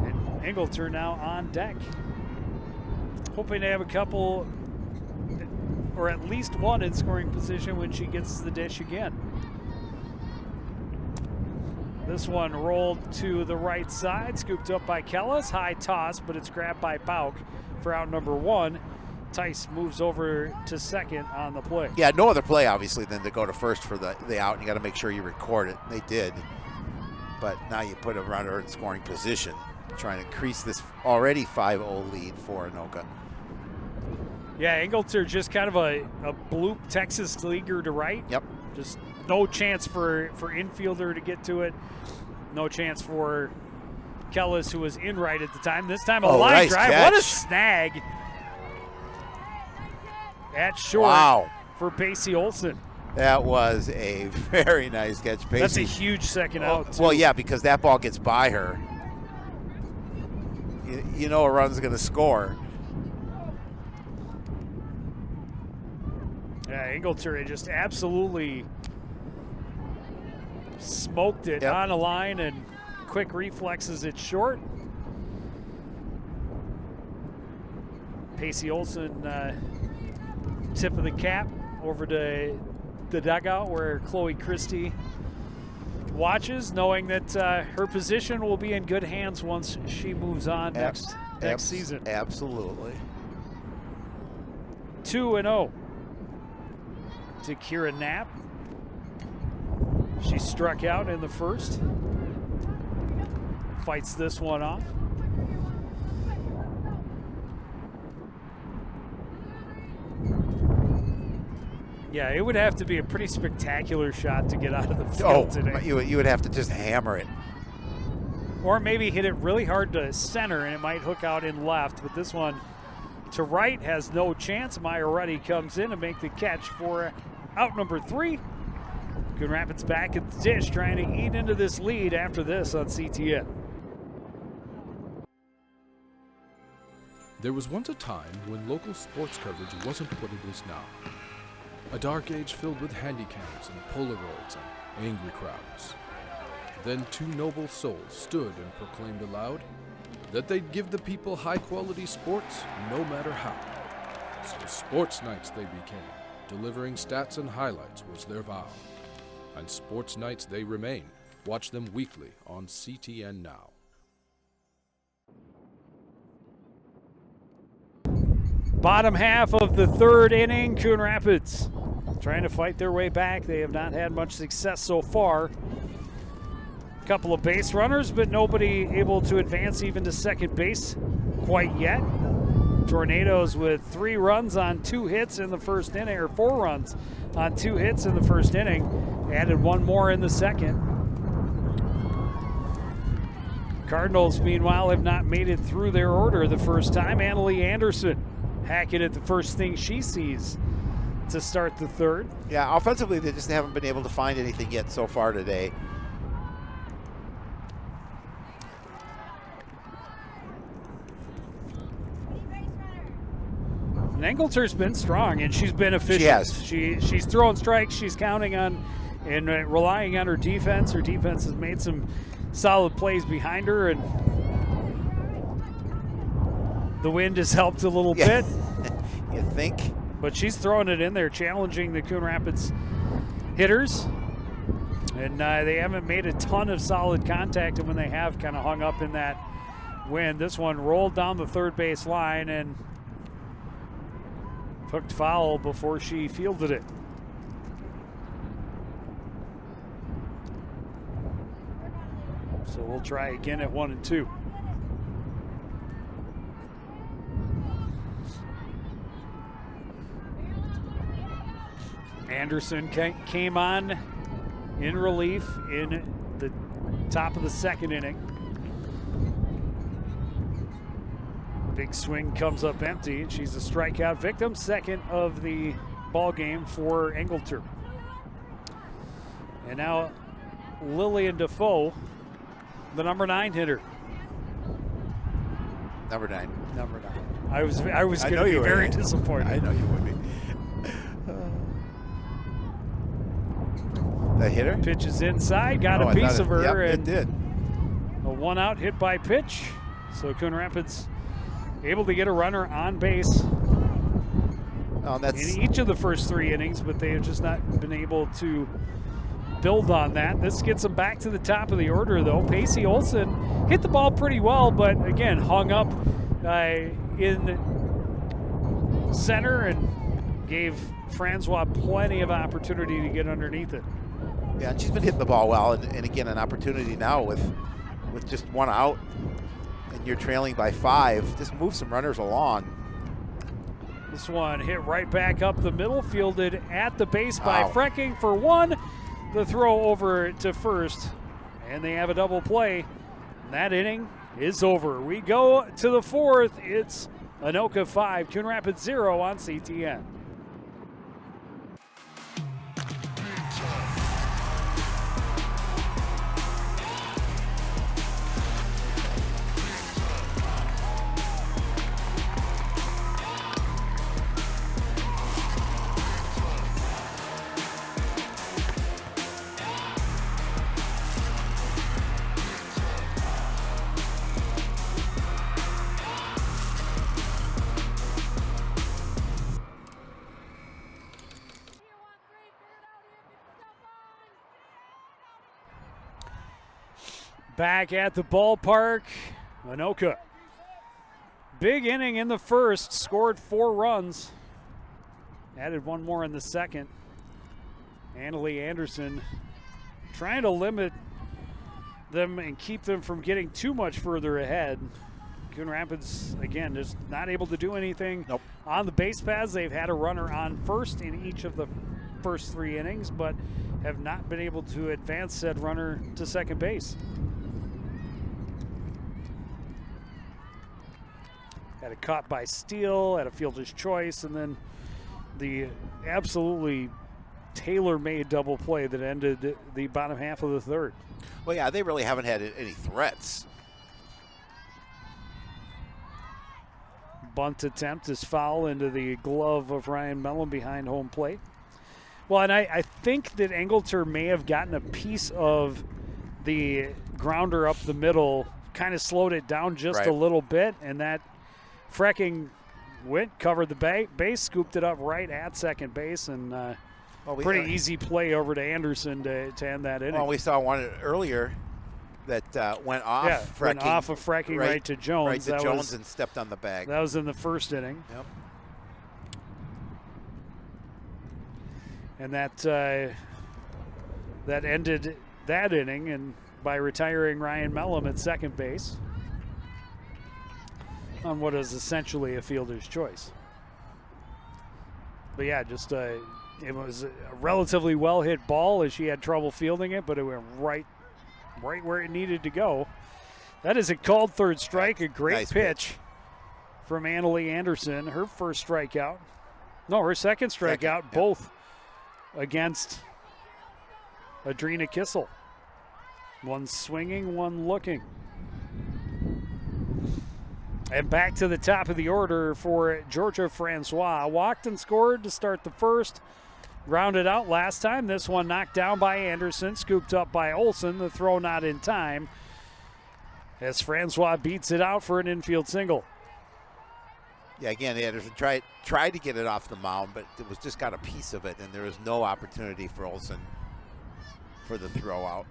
S1: And Engelter now on deck. Hoping to have a couple, or at least one in scoring position when she gets the dish again. This one rolled to the right side, scooped up by Kellis. High toss, but it's grabbed by Bauk for out number 1. Tice moves over to second on the play.
S2: Yeah, no other play, obviously, than to go to first for the out. And you got to make sure you record it. They did. But now you put a runner in scoring position, trying to increase this already 5-0 lead for Anoka.
S1: Yeah, Engelter just kind of a bloop Texas leaguer to right.
S2: Yep.
S1: Just no chance for infielder to get to it. No chance for Kellis, who was in right at the time. This time a line
S2: nice
S1: drive.
S2: catch.
S1: What a snag. At short for Pacey Olson.
S2: That was a very nice catch. Pacey.
S1: That's a huge second out, too.
S2: Well, yeah, because that ball gets by her. You know a run's going to score.
S1: Yeah, Engelter just absolutely smoked it on a line, and quick reflexes it short. Pacey Olson, tip of the cap over to the dugout where Chloe Christie watches, knowing that her position will be in good hands once she moves on next season.
S2: Absolutely.
S1: 2-0 to Kira Knapp. She struck out in the first. Fights this one off. Yeah, it would have to be a pretty spectacular shot to get out of the field today.
S2: You would have to just hammer it.
S1: Or maybe hit it really hard to center and it might hook out in left. But this one to right has no chance. Maioretti comes in to make the catch for out number 3. Coon Rapids back at the dish, trying to eat into this lead after this on CTN.
S4: There was once a time when local sports coverage wasn't what it is now. A dark age filled with handycams and Polaroids and angry crowds. Then 2 noble souls stood and proclaimed aloud that they'd give the people high-quality sports no matter how. So sports nights they became. Delivering stats and highlights was their vow. And sports nights they remain. Watch them weekly on CTN Now.
S1: Bottom half of the 3rd inning, Coon Rapids trying to fight their way back. They have not had much success so far. A couple of base runners, but nobody able to advance even to second base quite yet. Tornadoes with 3 runs on 2 hits in the first inning, or 4 runs on 2 hits in the first inning. Added 1 more in the second. Cardinals, meanwhile, have not made it through their order the first time. Annalie Anderson hack it at the first thing she sees to start the third.
S2: Yeah, offensively, they just haven't been able to find anything yet so far today.
S1: And Engelter's been strong, and she's been efficient.
S2: She has.
S1: She's throwing strikes. She's counting on and relying on her defense. Her defense has made some solid plays behind her, and the wind has helped a little bit.
S2: You think?
S1: But she's throwing it in there, challenging the Coon Rapids hitters. And they haven't made a ton of solid contact, and when they have, kind of hung up in that wind. This one rolled down the third base line and hooked foul before she fielded it. So we'll try again at 1-2. Anderson came on in relief in the top of the second inning. Big swing comes up empty, and she's a strikeout victim. Second of the ball game for Engelter. And now Lillian Defoe, the number 9 hitter.
S2: Number 9.
S1: Number 9. I was going to be very disappointed.
S2: I know you would be. The hitter?
S1: Pitches inside, got a piece of her,
S2: yep,
S1: and
S2: it did.
S1: A 1-out hit by pitch. So Coon Rapids able to get a runner on base in each of the first 3 innings, but they have just not been able to build on that. This gets them back to the top of the order, though. Pacey Olson hit the ball pretty well, but again, hung up in center and gave Francois plenty of opportunity to get underneath it.
S2: Yeah, and she's been hitting the ball well, and again, an opportunity now with just 1 out, and you're trailing by 5. Just move some runners along.
S1: This one hit right back up the middle, fielded at the base by Frecking for 1. The throw over to first, and they have a double play. And that inning is over. We go to the 4th. It's Anoka 5, Coon Rapids 0 on CTN. Back at the ballpark, Anoka. Big inning in the first, scored 4 runs. Added 1 more in the second. Annalie Anderson trying to limit them and keep them from getting too much further ahead. Coon Rapids, again, just not able to do anything on the base paths. They've had a runner on first in each of the first 3 innings, but have not been able to advance said runner to second base. Had a caught by Steele, had a fielder's choice, and then the absolutely tailor-made double play that ended the bottom half of the third.
S2: Well, yeah, they really haven't had any threats.
S1: Bunt attempt is foul into the glove of Ryan Mellon behind home plate. Well, and I think that Engelter may have gotten a piece of the grounder up the middle, kind of slowed it down just a little bit, and that Frecking went, covered the base, scooped it up right at second base, and pretty easy play over to Anderson to end that inning.
S2: Well, we saw one earlier that went off.
S1: Yeah,
S2: Frecking,
S1: went off of Frecking right to Jones.
S2: Right to Jones and stepped on the bag.
S1: That was in the first inning.
S2: Yep.
S1: And that ended that inning, and by retiring Ryan Mellon at second base on what is essentially a fielder's choice. But yeah, just it was a relatively well hit ball as she had trouble fielding it, but it went right where it needed to go. That is a called third strike, a great pitch from Annalie Anderson, her first strikeout. No, her second strikeout,
S2: Yep.
S1: both against Adrina Kissel. One swinging, one looking. And back to the top of the order for Georgia Francois. Walked and scored to start the first. Grounded out last time. This one knocked down by Anderson, scooped up by Olson. The throw not in time as Francois beats it out for an infield single.
S2: Yeah, again, Anderson tried to get it off the mound, but it was just got a piece of it, and there was no opportunity for Olson for the throw out.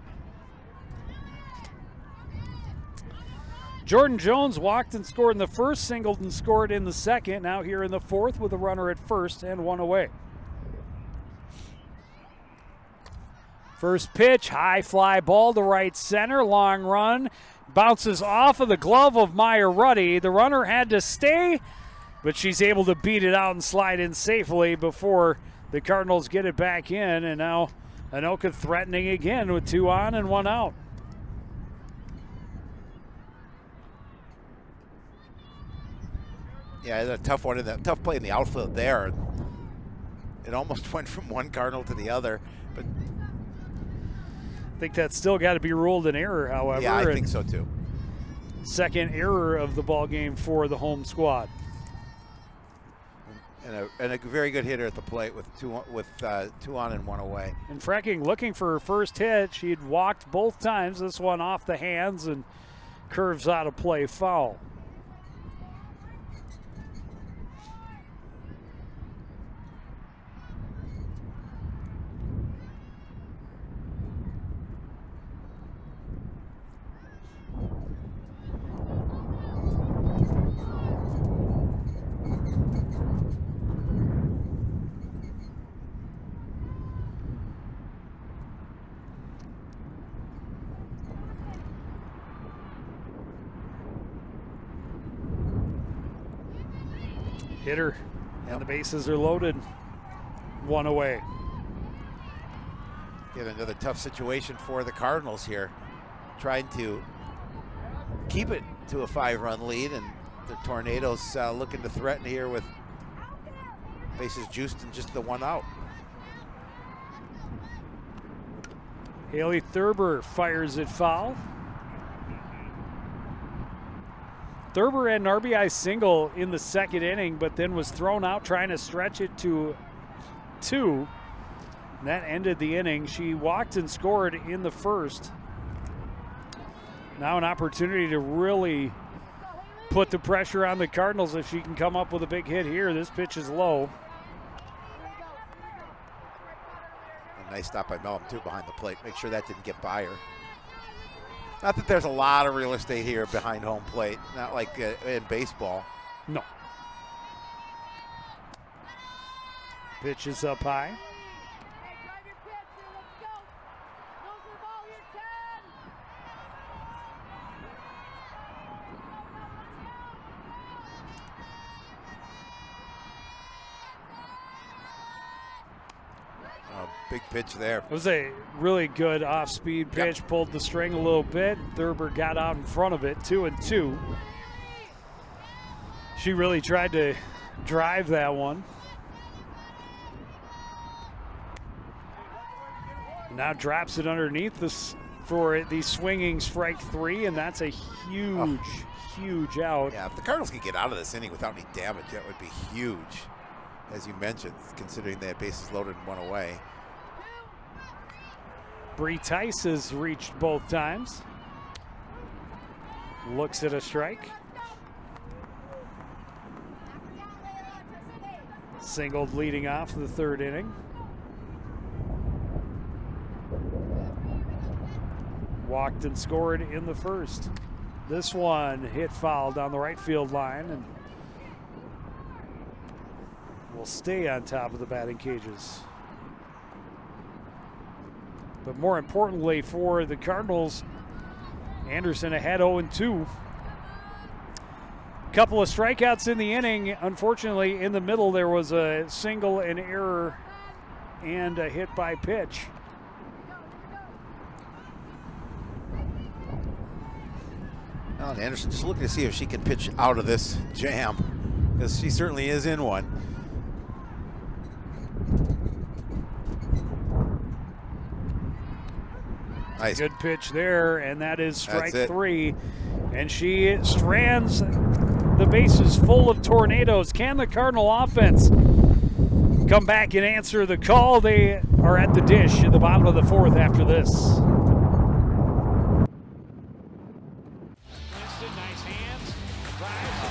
S1: Jordan Jones walked and scored in the first, singled and scored in the second. Now here in the fourth with a runner at first and one away. First pitch, high fly ball to right center, long run. Bounces off of the glove of Meyer Ruddy. The runner had to stay, but she's able to beat it out and slide in safely before the Cardinals get it back in. And now Anoka threatening again with 2 on and 1 out.
S2: Yeah, it's a tough one, tough play in the outfield there. It almost went from one Cardinal to the other, but
S1: I think that's still got to be ruled an error, however.
S2: yeah, I think so too.
S1: Second error of the ball game for the home squad.
S2: And a very good hitter at the plate with two on and 1 away.
S1: And Frecking looking for her first hit. She'd walked both times. This one off the hands and curves out of play, foul. Hitter, and the bases are loaded. 1 away.
S2: Get another tough situation for the Cardinals here, trying to keep it to a 5-run lead, and the Tornadoes looking to threaten here with bases juiced and just the 1 out.
S1: Haley Thurber fires it foul. Thurber had an RBI single in the second inning, but then was thrown out trying to stretch it to 2. And that ended the inning. She walked and scored in the first. Now an opportunity to really put the pressure on the Cardinals if she can come up with a big hit here. This pitch is low.
S2: A nice stop by Mellum too behind the plate. Make sure that didn't get by her. Not that there's a lot of real estate here behind home plate. Not like in baseball.
S1: No. Pitch is up high.
S3: Hey, drive your pitch here. Let's go. Nose of the ball here, 10.
S2: Big pitch there.
S1: It was a really good off-speed pitch.
S2: Yep.
S1: Pulled the string a little bit. Thurber got out in front of it, 2-2. She really tried to drive that one. Now drops it underneath this for the swinging strike 3, and that's a huge, huge out.
S2: Yeah, if the Cardinals could get out of this inning without any damage, that would be huge, as you mentioned, considering they had bases loaded and 1 away.
S1: Bree Tice has reached both times. Looks at a strike. Singled leading off the third inning. Walked and scored in the first. This one hit foul down the right field line and will stay on top of the batting cages. But more importantly for the Cardinals, Anderson ahead 0-2. Couple of strikeouts in the inning. Unfortunately, in the middle, there was a single, an error, and a hit by pitch.
S2: Ellen Anderson just looking to see if she can pitch out of this jam, because she certainly is in one. Nice.
S1: Good pitch there, and that is strike
S2: That's it.
S1: 3. And she strands the bases full of tornadoes. Can the Cardinal offense come back and answer the call? They are at the dish in the bottom of the 4th after this. Nice hands, drives and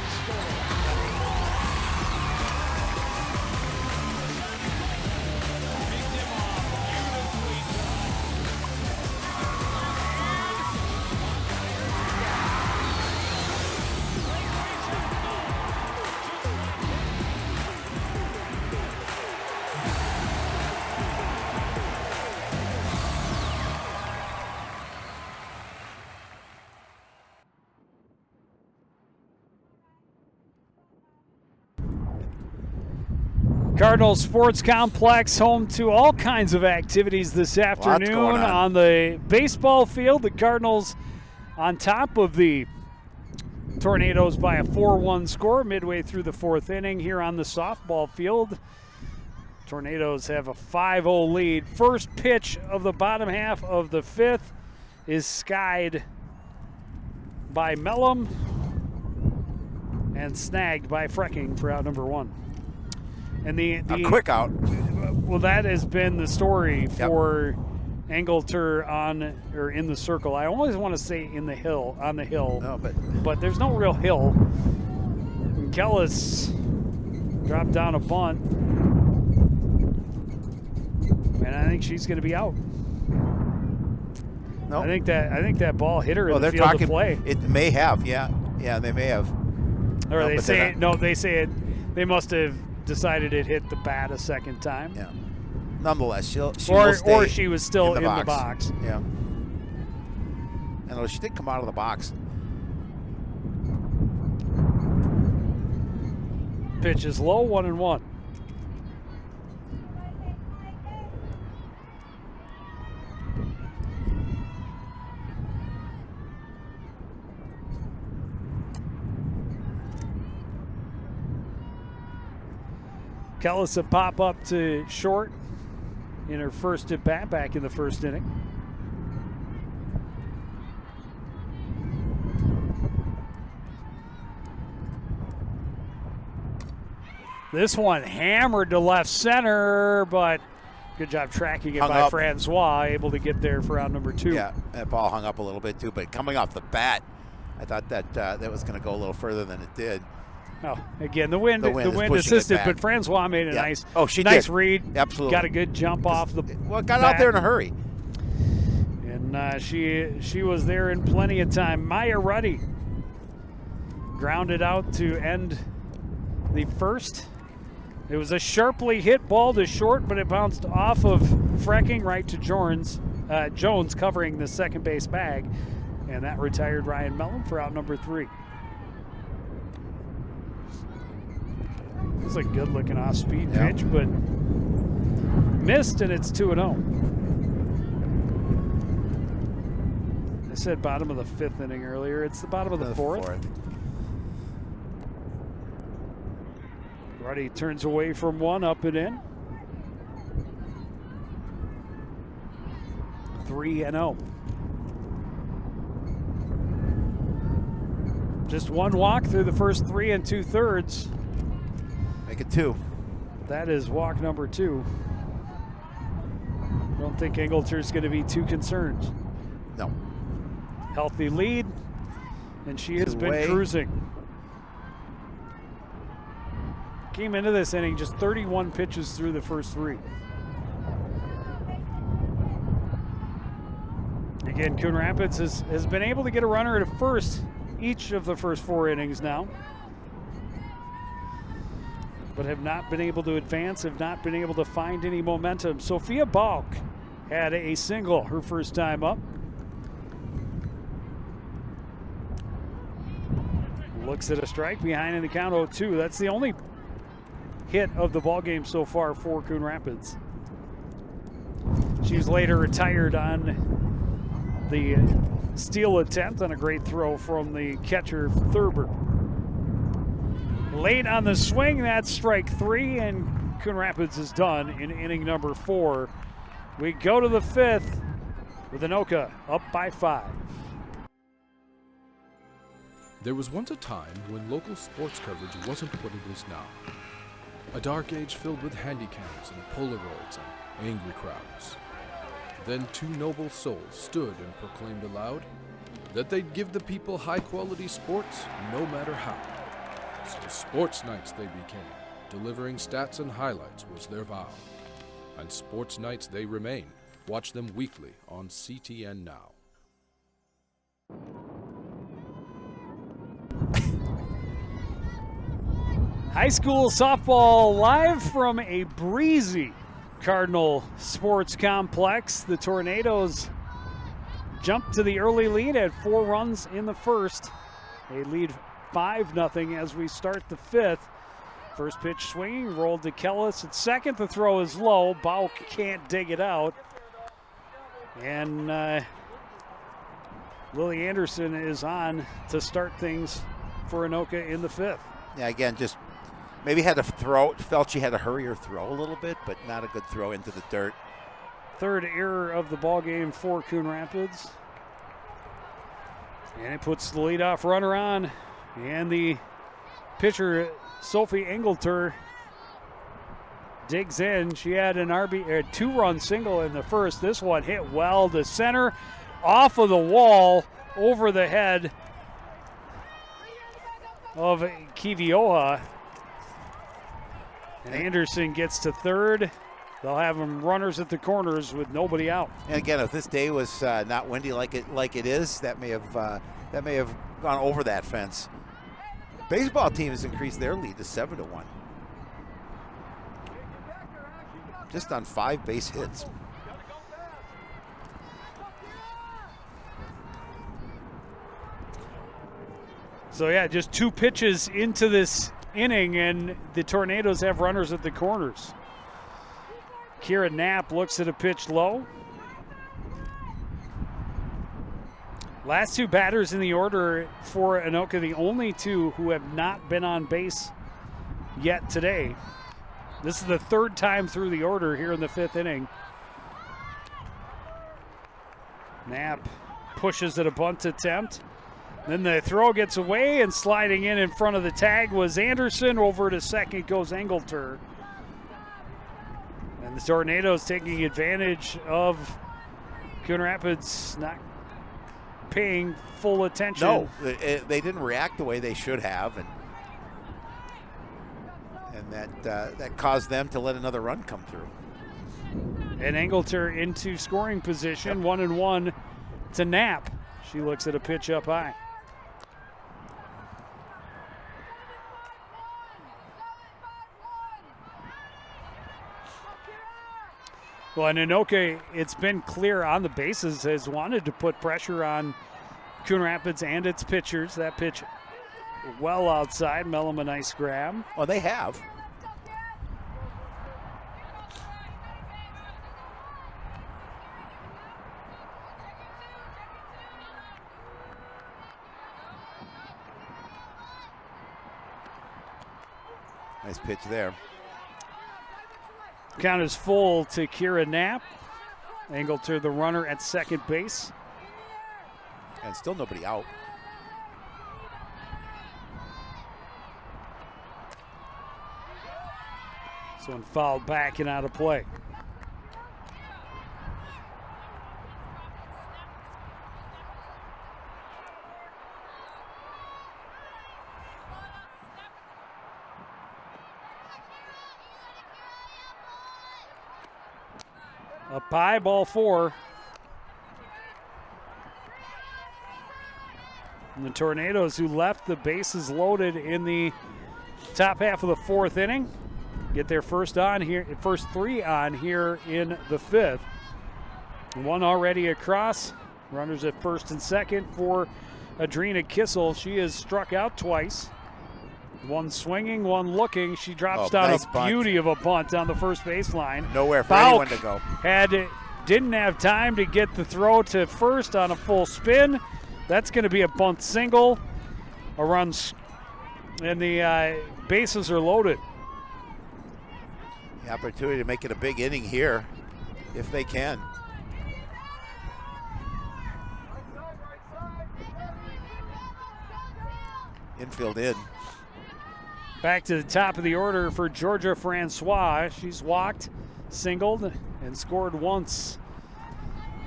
S1: Cardinal Sports Complex, home to all kinds of activities this afternoon.
S2: going on
S1: the baseball field, the Cardinals on top of the Tornadoes by a 4-1 score midway through the 4th inning. Here on the softball field, Tornadoes have a 5-0 lead. First pitch of the bottom half of the 5th is skied by Mellum and snagged by Frecking for out number 1. And
S2: A quick out.
S1: well, that has been the story for Angleter in the circle. I always want to say on the hill,
S2: No,
S1: but there's no real hill. And Kellis dropped down a bunt, and I think she's going to be out.
S2: no.
S1: I think that ball hit her in the
S2: they're
S1: field
S2: talking.
S1: of play.
S2: It may have. Yeah, they may have.
S1: Or
S2: No,
S1: they
S2: but
S1: say
S2: they're not.
S1: they say it. They must have decided it hit the bat a second time.
S2: Yeah. Nonetheless, she will stay
S1: or she was still in the box.
S2: Yeah. And she did come out of the box.
S1: Pitch is low, 1-1. Kellis a pop up to short in her first at bat back in the first inning. This one hammered to left center, but good job tracking it by Francois, able to get there for out number 2.
S2: Yeah, that ball hung up a little bit too, but coming off the bat, I thought that that was going to go a little further than it did.
S1: Oh, again, the wind
S2: pushing
S1: assisted,
S2: it
S1: but
S2: back.
S1: Francois made a nice
S2: did.
S1: read.
S2: Absolutely.
S1: Got a good jump off the
S2: got out there in a hurry.
S1: And she was there in plenty of time. Maya Ruddy grounded out to end the first. It was a sharply hit ball to short, but it bounced off of Frecking right to Jones covering the second base bag, and that retired Ryan Mellon for out number 3. It was a good-looking off-speed pitch, but missed, and it's 2-0. I said bottom of the 5th inning earlier. It's the bottom of the 4th. Ruddy turns away from one, up and in. 3-0. Just one walk through the first 3 2/3.
S2: Make it 2.
S1: That is walk number 2. I don't think Angleter's going to be too concerned.
S2: No.
S1: Healthy lead, and she has been cruising. Came into this inning just 31 pitches through the first 3. Again, Coon Rapids has been able to get a runner at a first each of the first 4 innings now, but have not been able to advance, have not been able to find any momentum. Sophia Balk had a single her first time up. Looks at a strike behind in the count 0-2. That's the only hit of the ball game so far for Coon Rapids. She was later retired on the steal attempt on a great throw from the catcher Thurber. Late on the swing, that's strike 3, and Coon Rapids is done in inning number 4. We go to the 5th with Anoka up by 5.
S4: There was once a time when local sports coverage wasn't what it is now. A dark age filled with handycams and Polaroids and angry crowds. Then 2 noble souls stood and proclaimed aloud that they'd give the people high-quality sports no matter how. So sports nights they became. Delivering stats and highlights was their vow. And sports nights they remain. Watch them weekly on CTN Now.
S1: High school softball live from a breezy Cardinal Sports Complex. The Tornadoes jump to the early lead at 4 runs in the first. They lead 5-0 as we start the 5th. First pitch swinging, rolled to Kellis at second. The throw is low. Bauk can't dig it out. And Lily Anderson is on to start things for Anoka in the 5th.
S2: Yeah, again, just maybe had to throw, felt she had to hurry her throw a little bit, but not a good throw into the dirt.
S1: Third error of the ball game for Coon Rapids. And it puts the leadoff runner on. And the pitcher, Sophie Engelter, digs in. She had a 2-run single in the first. This one hit well to center, off of the wall, over the head of Kivioha. And Anderson gets to third. They'll have them runners at the corners with nobody out.
S2: And again, if this day was not windy like it is, that may have gone over that fence. Baseball team has increased their lead to 7-1. Just on 5 base hits.
S1: So yeah, just 2 pitches into this inning, and the Tornadoes have runners at the corners. Kira Knapp looks at a pitch low. Last 2 batters in the order for Anoka, the only 2 who have not been on base yet today. This is the 3rd time through the order here in the 5th inning. Knapp pushes at a bunt attempt. Then the throw gets away, and sliding in front of the tag was Anderson. Over to second goes Engelter. And the Tornadoes taking advantage of Coon Rapids not paying full attention.
S2: No, they didn't react the way they should have, and that caused them to let another run come through.
S1: And Engelter into scoring position, 1-1 to Knapp. She looks at a pitch up high. Well, and Anoka, it's been clear on the bases, has wanted to put pressure on Coon Rapids and its pitchers. That pitch well outside. Mellum a nice grab.
S2: Well, they have. Nice pitch there.
S1: Count is full to Kira Knapp. Engelter, the runner at second base.
S2: And still nobody out.
S1: This one fouled back and out of play. Up high, ball 4. And the Tornadoes, who left the bases loaded in the top half of the 4th inning, get their first 3 on here in the 5th. One already across. Runners at first and second for Adrina Kissel. She has struck out twice. One swinging, one looking. She drops down
S2: nice
S1: a
S2: bunt.
S1: Beauty of a bunt down the first baseline.
S2: Nowhere for
S1: Bauk
S2: anyone to go.
S1: had didn't have time to get the throw to first on a full spin. That's going to be a bunt single. A run, and the bases are loaded.
S2: The opportunity to make it a big inning here, if they can. Infield in.
S1: Back to the top of the order for Georgia Francois. She's walked, singled, and scored once.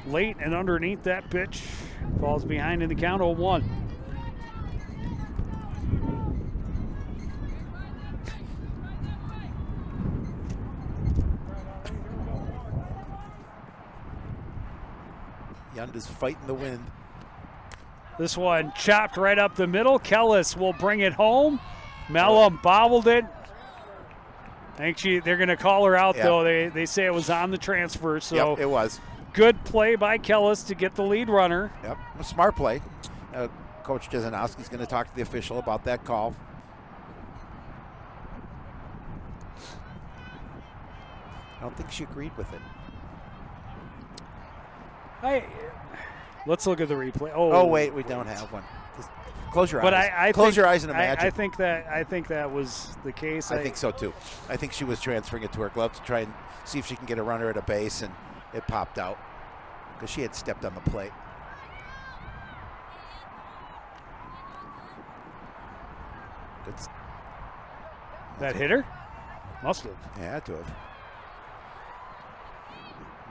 S1: Late and underneath that pitch. Falls behind in the count, 0-1.
S2: Yunda's fighting the wind.
S1: This one chopped right up the middle. Kellis will bring it home. Mellum bobbled it. I think they're going to call her out, though. They say it was on the transfer. So
S2: yep, it was.
S1: Good play by Kellis to get the lead runner.
S2: Yep, a smart play. Coach Jezanowski's going to talk to the official about that call. I don't think she agreed with it.
S1: Let's look at the replay.
S2: Oh wait, we don't have one. Just close your
S1: but
S2: eyes.
S1: Close
S2: your eyes and imagine.
S1: I think that was the case.
S2: I think so too. I think she was transferring it to her glove to try and see if she can get a runner at a base, and it popped out because she had stepped on the plate.
S1: That hit her? Must have.
S2: Yeah, had to have.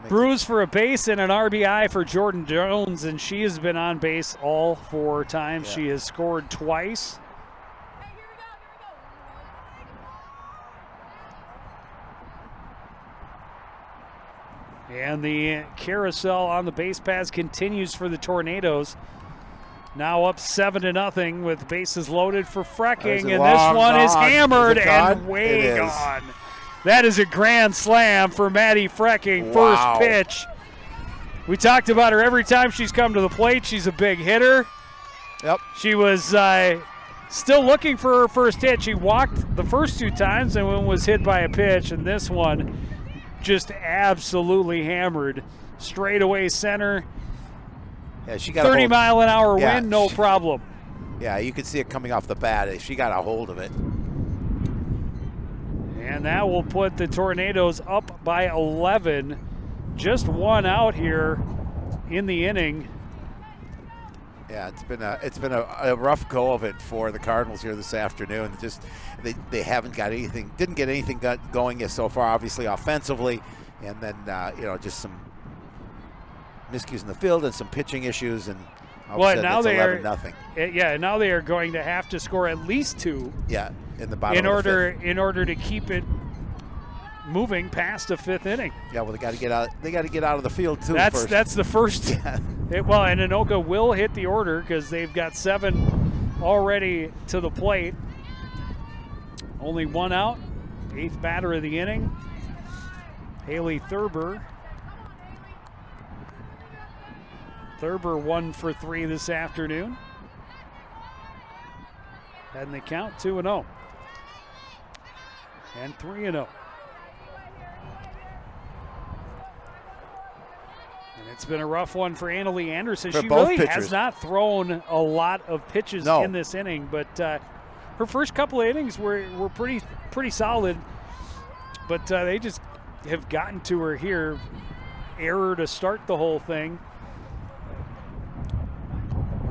S1: Bruise for a base and an RBI for Jordan Jones, and she has been on base all 4 times. Yeah. She has scored twice. And the carousel on the base paths continues for the Tornadoes. Now up 7-0 with bases loaded for Frecking, and this one is hammered and way gone. That is a grand slam for Maddie Frecking,
S2: wow.
S1: First pitch. We talked about her every time she's come to the plate. She's a big hitter.
S2: Yep.
S1: She was still looking for her first hit. She walked the first 2 times and one was hit by a pitch, and this one just absolutely hammered. Straight away center.
S2: Yeah, she got
S1: 30-mile-an-hour wind, no problem.
S2: Yeah, you could see it coming off the bat. She got a hold of it.
S1: And that will put the Tornadoes up by 11. Just 1 out here in the inning.
S2: Yeah, it's been a rough go of it for the Cardinals here this afternoon. Just they haven't got anything, didn't get anything going so far, obviously offensively, and then just some miscues in the field and some pitching issues, and
S1: now they are
S2: 11-0.
S1: Yeah, now they are going to have to score at least 2.
S2: Yeah, in the bottom
S1: in order to keep it moving past the 5th inning.
S2: Yeah, well, they got to get out. They got to get out of the field too.
S1: That's the first.
S2: Yeah.
S1: And Anoka will hit the order because they've got 7 already to the plate. Only 1 out. 8th batter of the inning. Haley Thurber. Thurber 1 for 3 this afternoon. And they count 2-0. And 3-0. And it's been a rough one for Annalie Anderson. She really has not thrown a lot of pitches in this inning, but her first couple of innings were pretty solid. But they just have gotten to her here. Error to start the whole thing.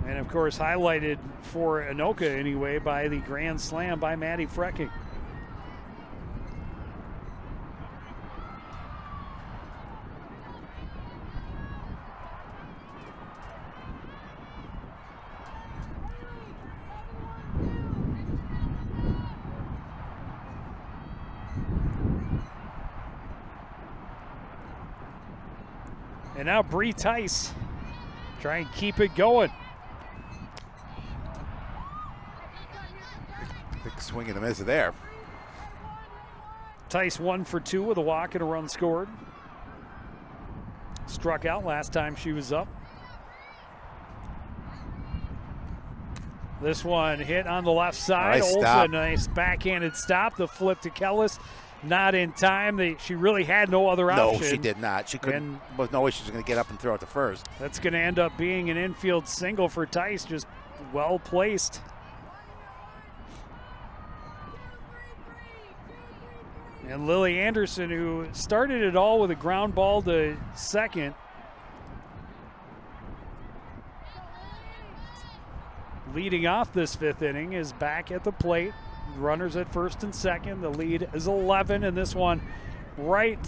S1: And, of course, highlighted for Anoka anyway by the grand slam by Maddie Frecking. And now Bree Tice try and keep it going.
S2: Big swing and a miss there.
S1: Tice 1 for 2 with a walk and a run scored. Struck out last time she was up. This one hit on the left side.
S2: Nice
S1: Olsen,
S2: stop.
S1: nice backhanded stop. The flip to Kellis. not in time. She really had no other option.
S2: No, she did not. She couldn't. But no way she was going to get up and throw it to first.
S1: That's going to end up being an infield single for Tice, just well placed. And Lily Anderson, who started it all with a ground ball to second, leading off this 5th inning, is back at the plate. Runners at first and second. The lead is 11, and this one right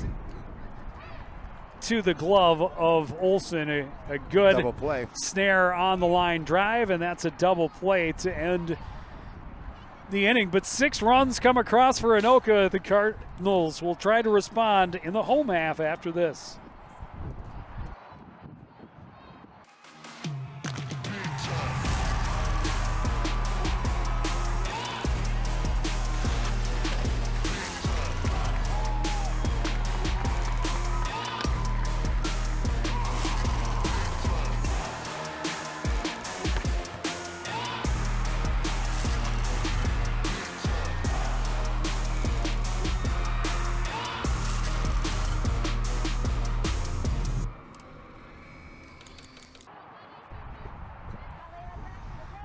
S1: to the glove of Olson. A good
S2: double play.
S1: Snare on the line drive, and that's a double play to end the inning. But 6 runs come across for Anoka. The Cardinals will try to respond in the home half after this.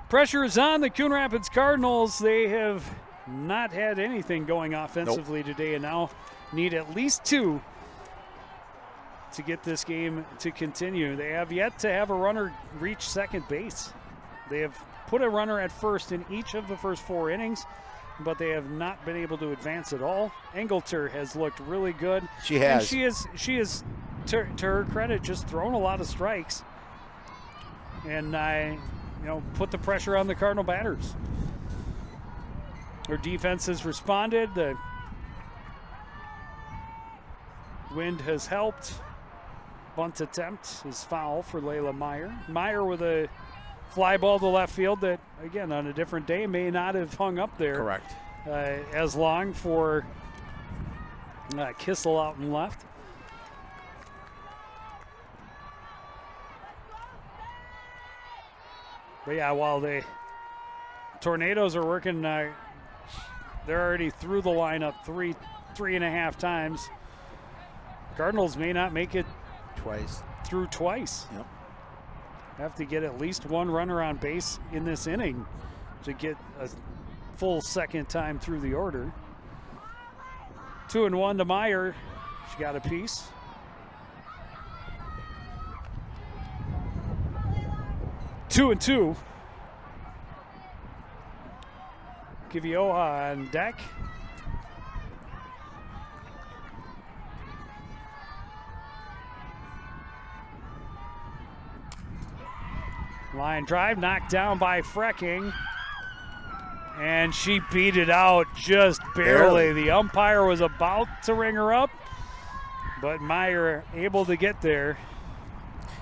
S1: Pressure is on the Coon Rapids Cardinals. They have not had anything going offensively today, and now need at least 2 to get this game to continue. They have yet to have a runner reach second base. They have put a runner at first in each of the first 4 innings, but they have not been able to advance at all. Engelter has looked really good.
S2: She has.
S1: And she is to her credit, just thrown a lot of strikes. And put the pressure on the Cardinal batters. Their defense has responded. The wind has helped. Bunt attempt is foul for Layla Meyer. Meyer with a fly ball to left field that, again, on a different day may not have hung up there.
S2: Correct.
S1: As long for Kissel out and left. But yeah, while the Tornadoes are working, they're already through the lineup 3.5 times. Cardinals may not make it through twice.
S2: Yep.
S1: Have to get at least 1 runner on base in this inning to get a full second time through the order. 2-1 to Meyer. She got a piece. Two and 2. Kivioja on deck. Line drive knocked down by Frecking. And she beat it out just barely. The umpire was about to ring her up, but Meyer able to get there.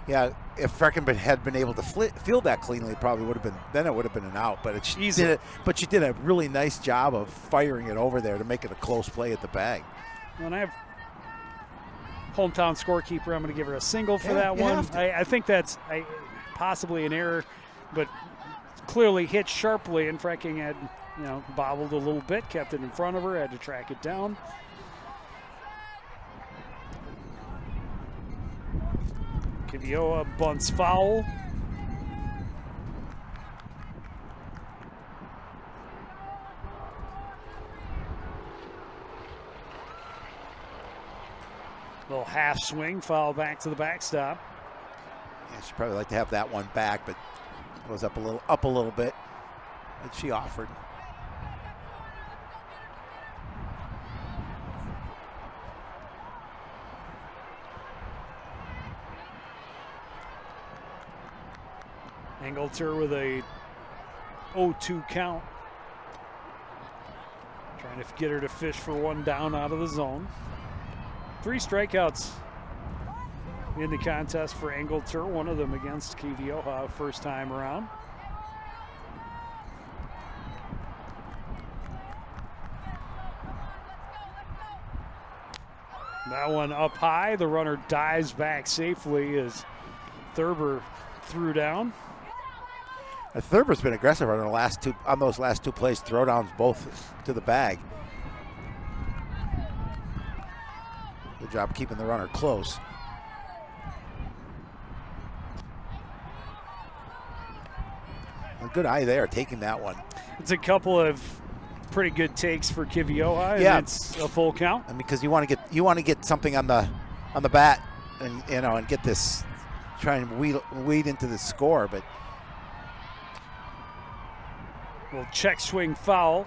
S2: Yeah, if Freckenbit had been able to field that cleanly, it probably would have been. Then it would have been an out. But she did a really nice job of firing it over there to make it a close play at the bag.
S1: When I have hometown scorekeeper, I'm going to give her a single for that one. I think that's possibly an error, but clearly hit sharply, and Frecking had bobbled a little bit, kept it in front of her, had to track it down. Kivioja bunts foul. Little half swing, foul back to the backstop.
S2: Yeah, she'd probably like to have that one back, but it was up a little bit, and she offered.
S1: Engelter with a 0-2 count. Trying to get her to fish for 1 down out of the zone. 3 strikeouts in the contest for Engelter, one of them against Kivioja first time around. That one up high. The runner dives back safely as Thurber threw down.
S2: Thurber's been aggressive on those last two plays, throwdowns both to the bag. Good job keeping the runner close. A good eye there, taking that one.
S1: It's a couple of pretty good takes for Kivioja, and
S2: Yeah.
S1: it's a full count.
S2: I mean, because you want to get something on the bat, and and get this, try and weed into the score, but
S1: Little check swing foul.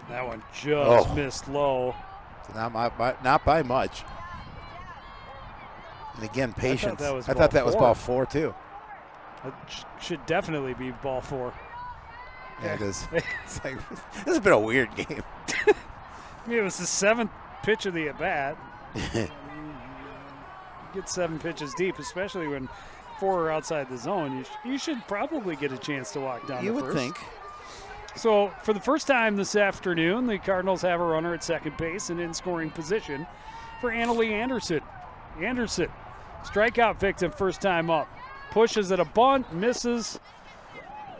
S1: That one just missed low.
S2: not by much. And again, patience.
S1: I thought that was
S2: ball 4 too.
S1: That should definitely be ball 4.
S2: Yeah, it is. It's like, this has been a weird game.
S1: I mean, it was the 7th pitch of the at bat. Get 7 pitches deep, especially when 4 are outside the zone. You should probably get a chance to walk down.
S2: You
S1: the
S2: would
S1: first.
S2: think.
S1: So, for the first time this afternoon, the Cardinals have a runner at second base and in scoring position for Annalie Anderson. Anderson, strikeout victim first time up. Pushes at a bunt, misses.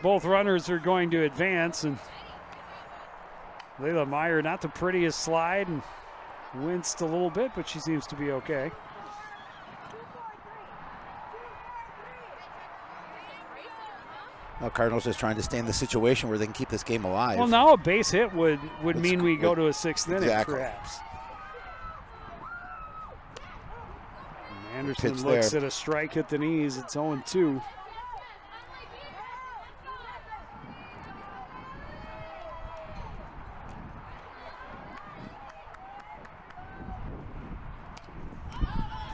S1: Both runners are going to advance, and Layla Meyer, not the prettiest slide, and winced a little bit, but she seems to be okay.
S2: Well, Cardinals just trying to stay in the situation where they can keep this game alive.
S1: Well, now a base hit would mean we go to a 6th inning,
S2: exactly.
S1: perhaps. And Anderson looks at a strike at the knees. It's 0-2.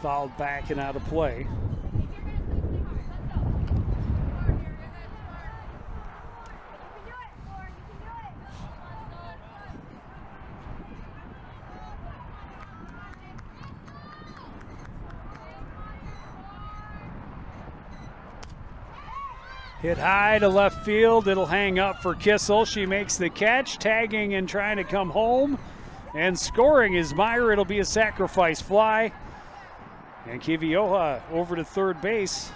S1: Fouled back and out of play. Hit high to left field. It'll hang up for Kissel. She makes the catch, tagging and trying to come home. And scoring is Meyer. It'll be a sacrifice fly. And Kivioja over to third base.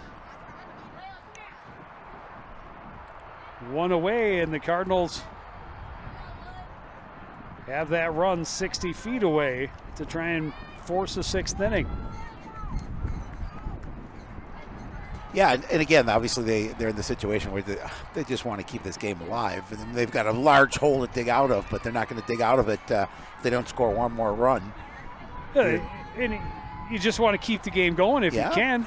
S1: One away, and the Cardinals have that run 60 feet away to try and force a 6th inning.
S2: Yeah, and again, obviously they're in the situation where they just want to keep this game alive. And they've got a large hole to dig out of, but they're not going to dig out of it if they don't score one more run.
S1: And you just want to keep the game going if you can.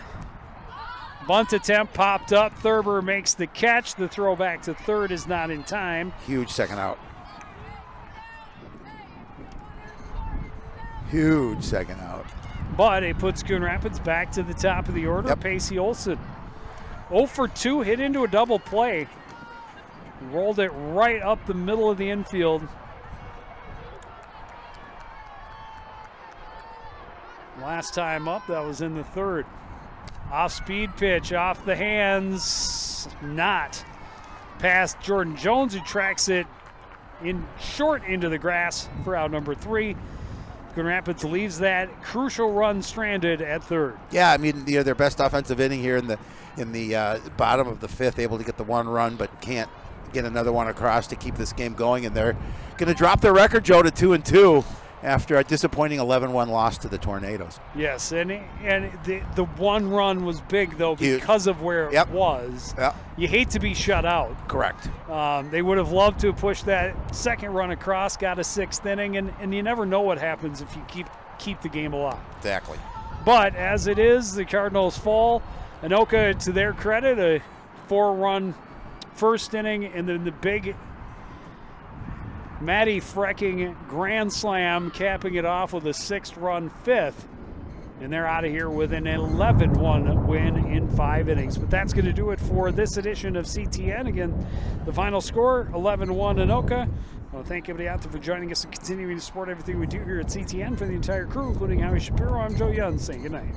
S1: Bunt attempt popped up. Thurber makes the catch. The throw back to third is not in time.
S2: Huge second out. Huge second out.
S1: But it puts Coon Rapids back to the top of the order.
S2: Yep.
S1: Pacey Olson, 0 for 2, hit into a double play. Rolled it right up the middle of the infield. Last time up, that was in the 3rd. Off-speed pitch, off the hands, not. Past Jordan Jones, who tracks it in short into the grass for out number 3. Coon Rapids leaves that crucial run stranded at third.
S2: Yeah, I mean, their best offensive inning here in the bottom of the 5th, able to get the 1 run, but can't get another one across to keep this game going. And they're going to drop their record, Joe, to 2-2 after a disappointing 11-1 loss to the Tornadoes.
S1: Yes, and the 1 run was big, though, because of where it was.
S2: Yep.
S1: You hate to be shut out.
S2: Correct.
S1: They would have loved to push that 2nd run across, got a 6th inning, and you never know what happens if you keep the game alive.
S2: Exactly.
S1: But as it is, the Cardinals fall. Anoka, to their credit, a 4-run first inning, and then the big Maddie Frecking grand slam, capping it off with a 6th-run 5th. And they're out of here with an 11-1 win in 5 innings. But that's going to do it for this edition of CTN. Again, the final score, 11-1 Anoka. I want to thank everybody out there for joining us and continuing to support everything we do here at CTN. For the entire crew, including Howie Shapiro, I'm Joe Young, saying good night.